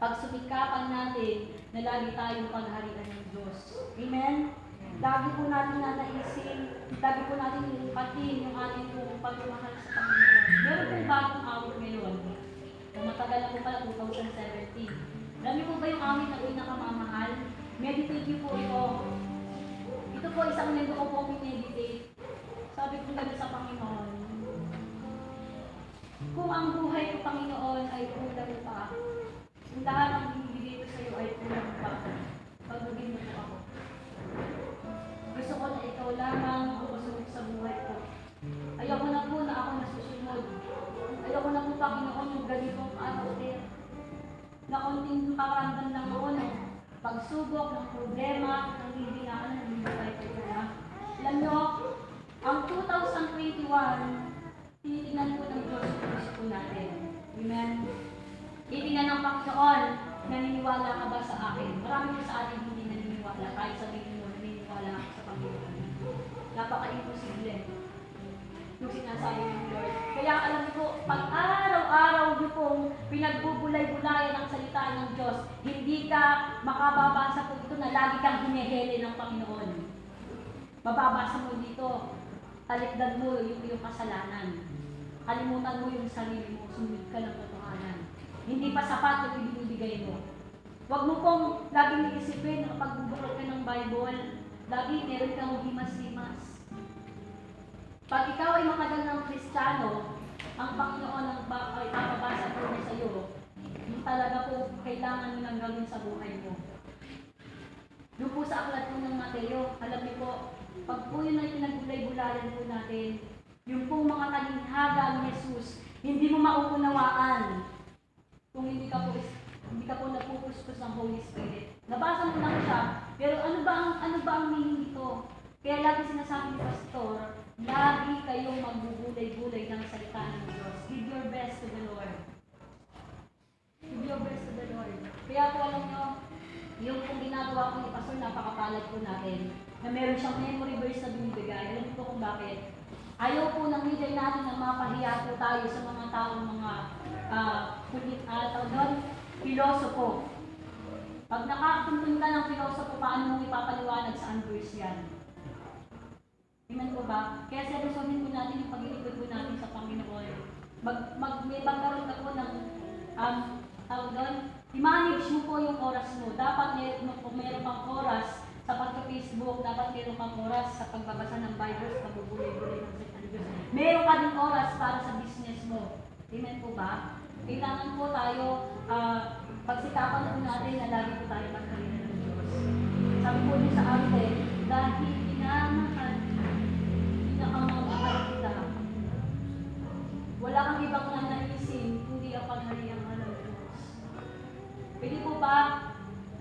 Pagsumikapan natin na lagi tayong pagharian ng Diyos. Amen? Lagi po natin nanaisin, lagi po natin inupatin yung ating pong pagmamahal sa Panginoon. Meron pong bagong awit ngayon, na matagal na po pala 2017. Alam niyo po ba yung awit na pinakamamahal? Meditate niyo po ito. Ito po isang linggo ko po meditate. Sabi ko gabi sa Panginoon, kung ang buhay ko, Panginoon, ay kulang pa, kung lahat ang binibigay ko sa iyo ay kulang pa, pagugin mo po ako. Gusto ko na ikaw lamang ang kasunod sa buhay ko. Ayoko na po na ako nasusunod. Ayoko na po, Panginoon, yung ganitong araw-day. Na konting pakiramdam lang ako ng pagsubok, ng problema, ng hihingaan, ng hintay ko na. Alam nyo, ang 2021, tinitingnan po ng Diyos ang puso po natin. Amen? Titingnan ng Panginoon, naniniwala ka ba sa akin? Marami po sa atin hindi naniniwala, kahit sabihin mo, naniniwala ako sa Panginoon. Napaka-imposible yung sinasabi ng Lord. Kaya alam niyo po, pag araw-araw niyo pong pinagbubulay-bulayan ang salita ng Diyos, hindi ka makababasa po ito na lagi kang hinihele ng Panginoon. Mababasa mo dito, talikdan mo yung iyong kasalanan. Kalimutan mo yung sarili mo, sumunod ka ng katotohanan. Hindi pa sapat yung ibinibigay mo. Huwag mo pong laging iisipin na kapag bubuklat ka ng Bible, lagi meron kang himas-himas. Pag ikaw ay matagal ng Kristiyano, ang Panginoon ang ay papabasa po niya sa iyo, yung talaga po kailangan mo nang gawin sa buhay mo. Doon po po sa aklat po ng Mateo, alam niyo po, pag po yun ay pinagbulay-bulayan po natin, yung pong mga talinghaga ni Jesus, hindi mo mauunawaan kung hindi ka po napupuspos ng Holy Spirit. Nabasa mo lang siya, pero ano ba ang meaning nito? Kaya lagi sinasabi ni Pastor, lagi kayong magbubulay-bulay ng salita ng Diyos. Give your best to the Lord. Give your best to the Lord. Kaya po alam nyo, yung kung ginagawa ko ni Pastor, napakapalad po natin na meron siyang memory verse na binibigay. Alam niyo po kung bakit? Ayaw po ng leader natin na mapahiya po tayo sa mga taong mga pilosopo. Pag nakatuntun ka ng pilosopo, paano mo ipapaliwanag sa verse yan? Amen po ba? Kaya seryosohin po natin yung paglilingkod po natin sa Panginoon. May magkaroon ka po ng i-manage mo po yung oras mo. Dapat meron kang oras sa pagka-Facebook, dapat meron kang oras sa pagbabasa ng Bible, sa pagbubulay-bulay ng salita ng Diyos. Meron ka din oras para sa business mo. Amen po ba? Kailangan po tayo, pagsikapan po natin na lagi po tayo magkalina ng Diyos. Sabi po din sa arte, dahil pinakamamahal kita. Wala kang ibang nanaisin, kundi ang pangyariang ng Diyos. Pwede po ba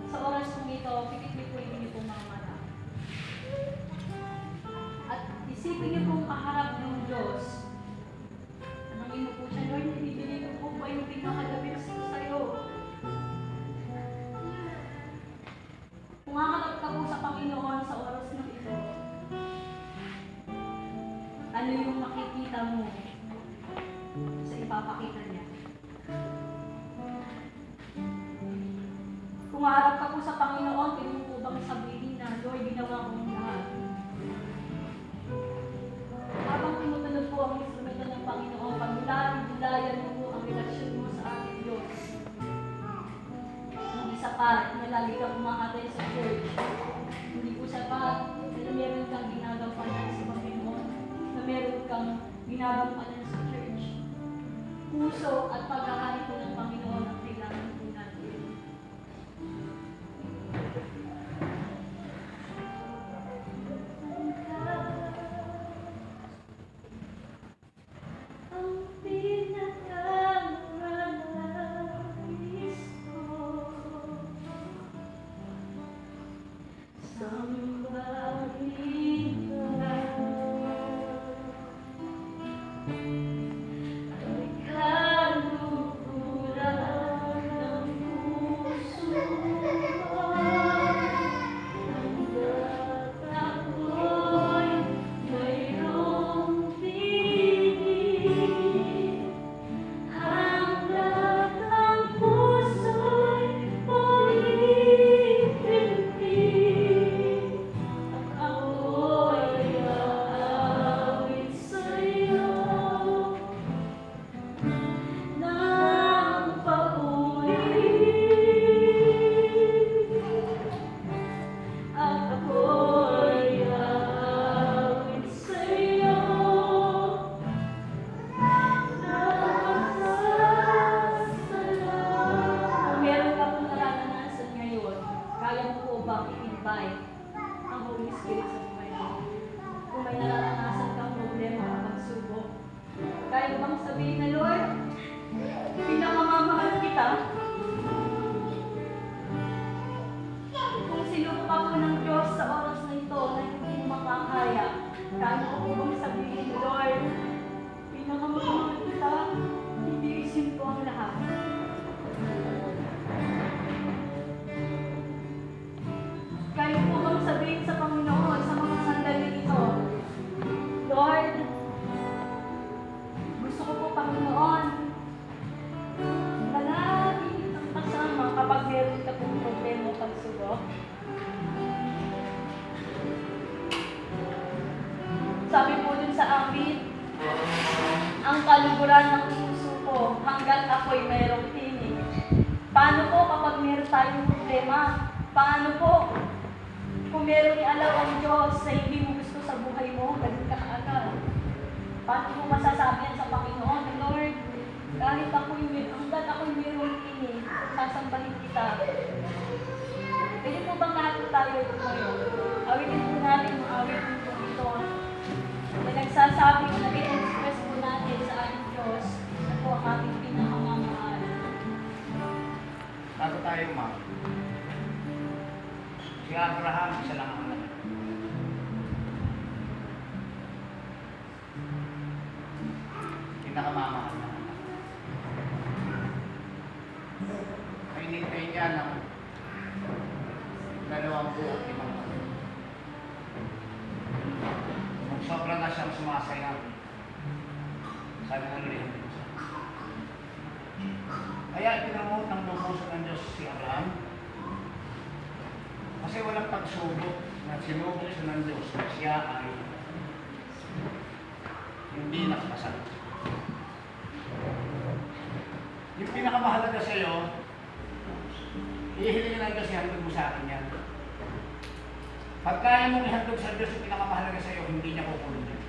sa oras kong ito, pikit po hindi po mga mata. At isipin niyo pong kaharap ng Diyos. Tanangin mo po siya, Lord, ibibigay ko po ba yung pinakadabis ko sa'yo? Kung haharap ka po sa Panginoon sa oras ng ito, ano yung makikita mo sa ipapakita niya? Kung haharap ka po sa Panginoon, pwede mo po bang sabihin na, Lord, ginawa ko ang lahat? Habang tinutunog po ang instrumento ng Panginoon, pagdulayan mo po ang relasyon mo sa ating Diyos. Hindi sapat na lagi ka kumakatay sa church. Hindi po sapat na meron kang ginagampanan sa Panginoon, na meron kang ginagampanan sa church. Puso at pagkakait po ng Panginoon ang kailangan po natin. Ang pinakanais ko, sambahin ka. Ay kaluguran ng puso ko, hanggat ako'y mayroong piling, hanggat ang puso'y umiiling, at ako'y aawit sa'yo ng papuri, at ako'y aawit sa'yo kung meron ka pong nararanasan ngayon, kaya mo po ba i-invite ang Holy Spirit sa buhay mo? Kung may nararanasan kang problema o pagsubok, kaya mo bang sabihin na, Lord, pinakamamahal kita? Kung sinubok ako ng Diyos sa oras na ito na hindi mo makakaya, kaya mo po bang sabihin, Lord, pinakamamahal kita, hindi isin ko ang lahat. Kaya po bang sabihin sa Panginoon sa mga sandali ito, Lord, gusto ko po, Panginoon, na lagi kitang kasama kapag meron ka pong problema o pagsubok. Sabi po dun sa amin, ang kaluguran ng puso ko hanggat ako'y mayroong tinig. Paano po kapag meron tayong problema? Paano po kung meron ialaw ang Diyos na hindi mo gusto sa buhay mo, ganun ka kaagad? Paano mo masasabi yan sa Panginoon? Lord, kahit hanggat ako'y mayroong tinig, sasambahin kita. Pwede po bang lahat tayo ngayon, awitin po natin yung awitin po ito. Na nagsasabi, nag-express po natin sa ating Diyos na po ang ating pinakamamahal. Bago tayo umang. Si Abraham, isa lang ang anak. Pinakamamahal na anak. Ay nintay niya ng 25 taon. Kung sobra na siyang sumasaya, sabi ng rin. Kaya ipinamot ng lubusan ng Diyos si Abraham. Kasi walang pagsubok na sinubok siya ng Diyos na siya ay hindi nakapasal. Yung pinakamahalaga sa iyo, ihilingin ng Diyos, ihandog mo sa akin yan. Pag kaya mong ihandog sa Diyos yung pinakamahalaga sa iyo, hindi niya kukulong yan.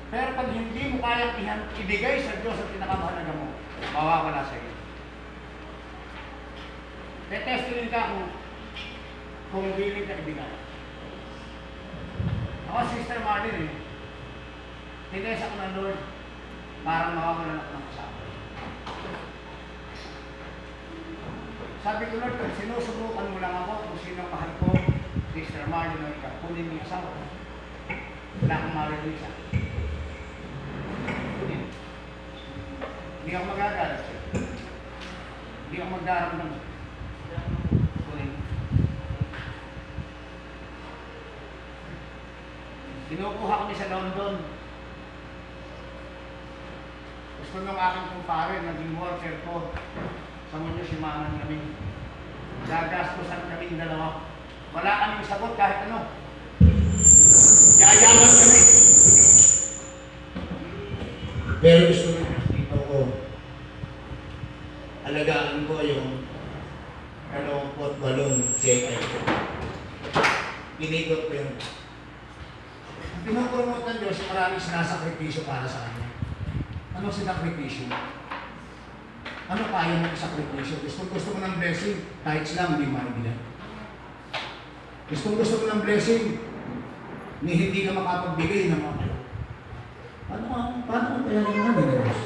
Pero pag hindi mo kayang ibigay sa Diyos ang pinakamahalaga mo, mawawala sa iyo. Tetestin ka kung willing ka ibigay. Ako, Sister Marlene, tinesa ko ng Lord para mawawala ako ng kasama. Sabi ko, Lord, kung sinusubukan mo lang ako kung sino mahal ko, Sister Marlene o ikaw, kunin mo yung asawa ko. Wala akong marinig sa akin. Hindi ako magagalit sa'yo. Hindi ako magdaramdam sa'yo. Kunin mo. Kinukuha kami sa London. Gusto nung aking kumpare, naging worker ko. Sa Munyo Simangan kami. Gagastusan kaming dalawa. Wala kaming sagot kahit ano. Yayaman kami. Pero gusto nyo dito ko, alagaan ko yung 28 JI. Pinikot ko yun. Pinupromote ng Diyos, maraming sinasakripisyo para sa kanya. Anong sinakripisyo? Ano kaya mong isakripisyo? Gusto mo ng blessing, kahit lang hindi maibigay. Gusto mo ng blessing, ni hindi ka makapagbigay ng mga kayo. Paano kaya yung mga Diyos?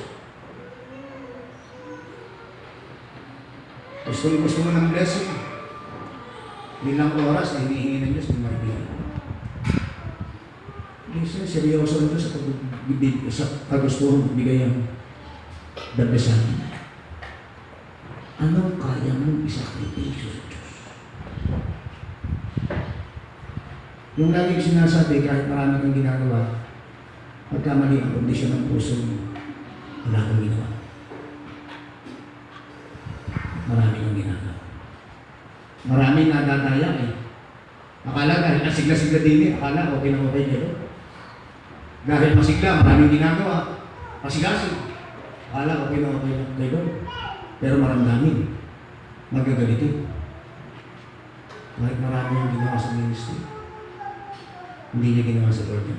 Gusto mo ng blessing, bilang oras na hinihingi ng Diyos, hindi maibigay. Kasi seryoso nito sa kagustuhan magbigay ang dabesan. Anong kaya mong isakripisyo sa Diyos? Yung lagi ko sinasabi, kahit marami kang ginagawa, pagka mali ang kondisyon ng puso mo, wala kang ginawa. Marami kang ginagawa. Maraming nadadaya eh. Akala dahil nasigla-sigla din eh, akala okay na okay dito. Dahil masigla, maraming ginagawa. Masigasig. Akala okay na okay na dito. Pero maramdamin. Magagalitin. Kahit marami yung ginawa sa ministry, hindi niya ginawa sa Lord niya.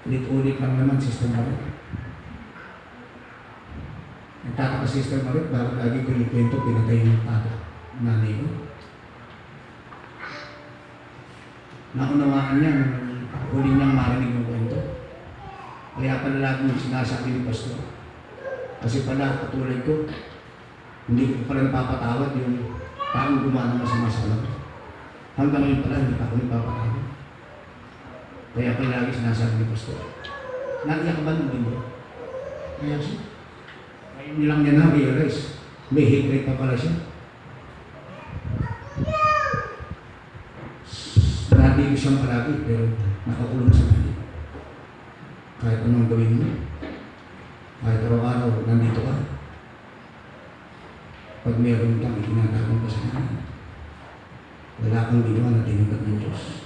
Ulit-ulit lang naman, Sister Marit. Nagtataka Sister Marit, bakit lagi ko yung kwento, pinatay yung tata, nanay ko. Naunawaan niya, huli niyang marinig yung kwento. Kaya pala lagi yung sinasabi ni Pastor. Kasi pala, katulad ko, hindi ko pala napapatawad yung taong gumana masama sa alam. Hanggang ngayon pala, hindi pa ako napapatawad. Kaya pala lagi sinasabi ni Pastor. Naiyak ba nung din mo? Kaya siya. Ngayon nilang niya na-realize. May hatred pa pala siya. Nadilig siyang palagi, pero nakakulong sa kanya. Kahit anong gawin mo. Kahit araw-araw, nandito ka. Pag meron kang itinatawag ka sa kanya, wala kang ginawa na tinanggap ng Diyos.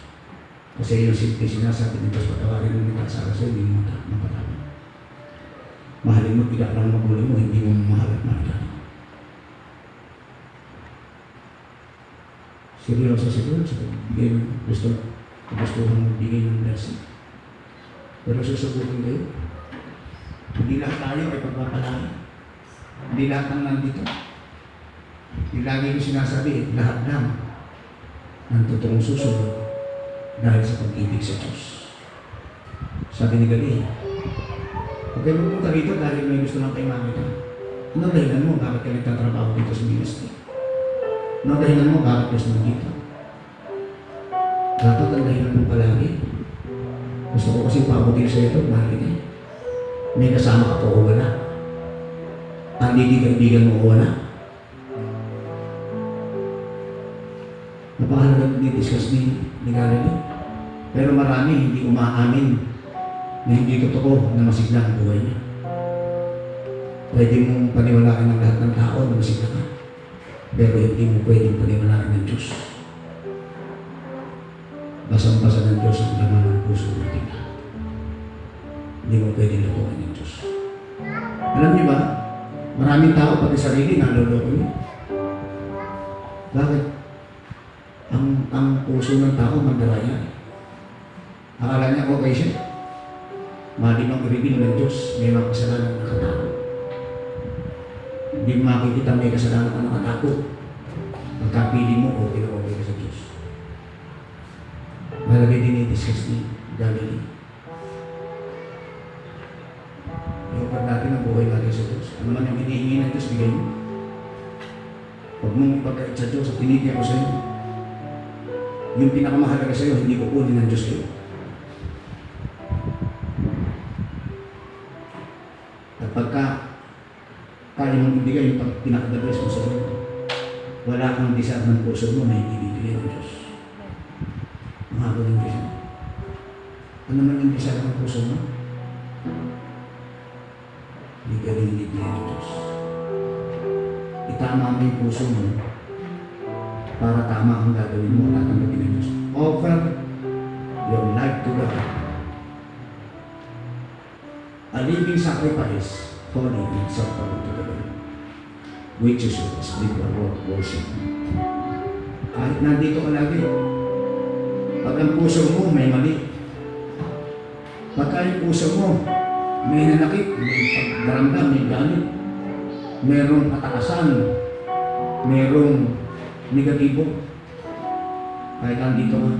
Kasi yung simple sinasabi ng Diyos, patawarin mo nila sa kasi hindi mo mapatawag. Mahalin mo, tidak lang magulang mo, hindi mo mahal at mahal. Seryoso siguro sa pagbigay ng gusto kong magbigay ng blessing. Pero susubukin kayo. Hindi lahat tayo ay pagpapalaya. Hindi lahat ang nandito. Yung lagi ko sinasabi, lahat lang ng totoong susunod dahil sa pag-ibig sa Diyos. Sabi ni Gali, huwag kayo magpunta rito dahil may gusto lang kayo makita. Ano dahilan mo bakit ka nagtatrabaho dito sa ministry? Ano dahilan mo bakit gusto mo dito? Dapat ang dahilan mo palagi. Gusto ko kasi pabutin sa ito, mahal kita. May kasama ka po o wala? Ang kaibigan mo o wala? Napakahalaga discuss ni Galilee. Pero marami hindi umaamin na hindi totoo na masigla ang buhay niya. Pwede mong paniwalaan ng lahat ng tao na masigla ka. Pero hindi mo pwedeng paniwalaan ng Diyos. Basang-basa ng Diyos ang laman ng puso natin. Hindi mo pwedeng lakukan ng Diyos. Alam niyo ba, maraming tao pati sarili naloloko niyo. Bakit? Ang puso ng tao mandaraya. Akala niya okay siya. Mali mang i-reveal ng Diyos, may mga kasalanan na nakatao. Hindi makikita may kasalanan na nakatao. Pagkapili mo, okay na okay ka sa Diyos. Malagay din i-discuss ni Galilee. Iupat natin ang buhay natin sa Diyos. Ano man yung hinihingi ng Diyos, bigay mo. Huwag mong ipagkait sa Diyos at tinigyan ko sa iyo. Yung pinakamahalaga sa iyo, hindi kukunin ng Diyos kayo. At pagka kaya mong ibigay yung pinakadabes mo sa iyo, wala kang desire ng puso mo na hindi bibigay ng Diyos. Mahaba ng Diyos. Ano naman yung desire ng puso mo? Hindi ka rin bibigay ng Diyos. Itama mo yung puso mo para tama ang gagawin mo at tatanggapin ng Diyos. Offer your life to God. A living sacrifice, holy and acceptable to the Lord, which is your spiritual worship. Kahit nandito ka lagi, pag ang puso mo may mali, pagka yung puso mo may nanakit, may pagdaramdam, may galit, merong katakasan, merong negatibo, kahit nandito ka,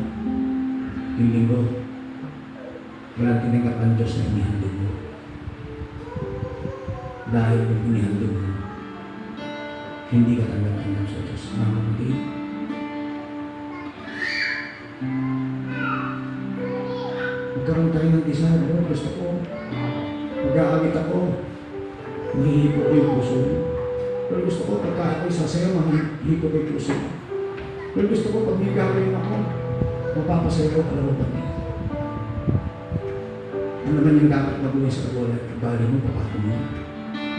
yung linggo, walang tinanggap ang Diyos na inihandog mo. Dahil kung inihandog mo, hindi ka tanggapin ng sa Diyos. Mga kapatid, magkaroon tayo ng desire. Gusto ko, mag-aawit ako, mahihipo ko yung puso. Pero gusto ko, pagka ako'y sasayaw, mahihipo ko yung puso. Pero gusto ko, pag may gagawin ako, mapapasayaw ko kalawapan niya. Ano naman yung dapat mabuhay sa kabuhay at bali mo, papato mo.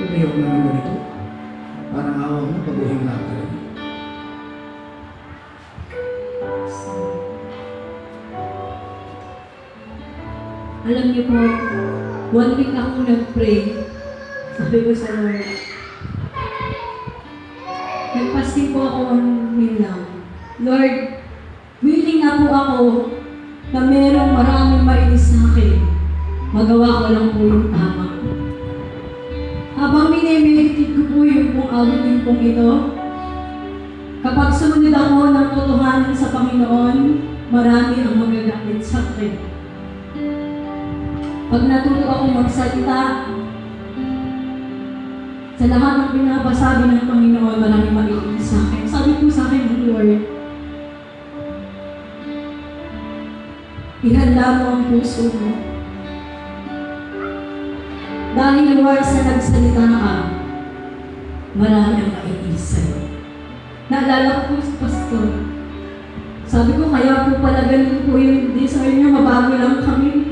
Lumayaw na ng ganito. Parang awa mo, pabuhay mo na talaga. Alam niyo po, 1 week akong nag-pray. Sabi ko sa Lord, nagpasting po ako 1 week lang. Lord, willing na po ako na merong maraming mainis sa akin. Magawa ko lang po yung tama. Habang minemeditate ko po yung pong awitin pong ito, kapag sumunod ako ng totohanan sa Panginoon, marami ang magagamit sa akin. Pag natuto akong magsalita, sa lahat ng pinapasabi ng Panginoon, maraming makikinig sa akin. Sabi po sa akin ng Lord, ihanda mo ang puso mo. Dahil Lord, sa nagsalita ka, marami ang makikinig sa'yo. Naalala ko po sa pastor. Sabi ko, kaya po pala ganun po yung desire niya, mabago lang kami.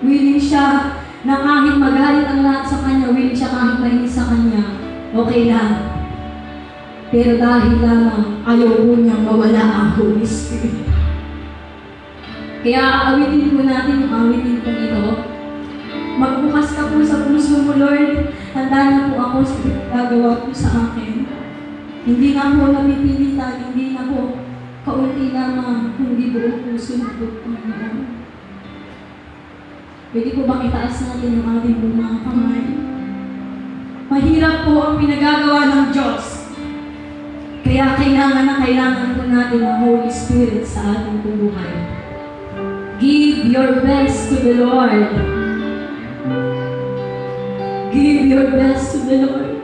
Willing siya na kahit magalit ang lahat sa kanya, willing siya kahit mainis sa kanya, okay lang. Pero dahil lamang ayaw po niyang mawala ang Holy Spirit. Kaya aawitin po natin yung awitin po ito. Magbukas ka po sa puso mo, Lord. Handa na po ako sa gagawa po sa akin. Hindi na po napipilitan, hindi na po kaunti lamang, hindi buong puso na po, Panginoon. Pwede po bang itaas natin yung ating mga kamay? Mahirap po ang pinagagawa ng Diyos. Kaya kailangan po natin ang Holy Spirit sa ating buhay. Give your best to the Lord. Give your best to the Lord.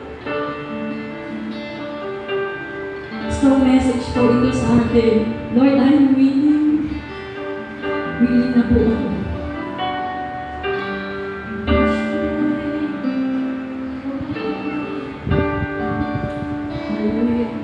Strong message po ito sa atin. Lord, I'm willing. Willing na po ako. Hallelujah.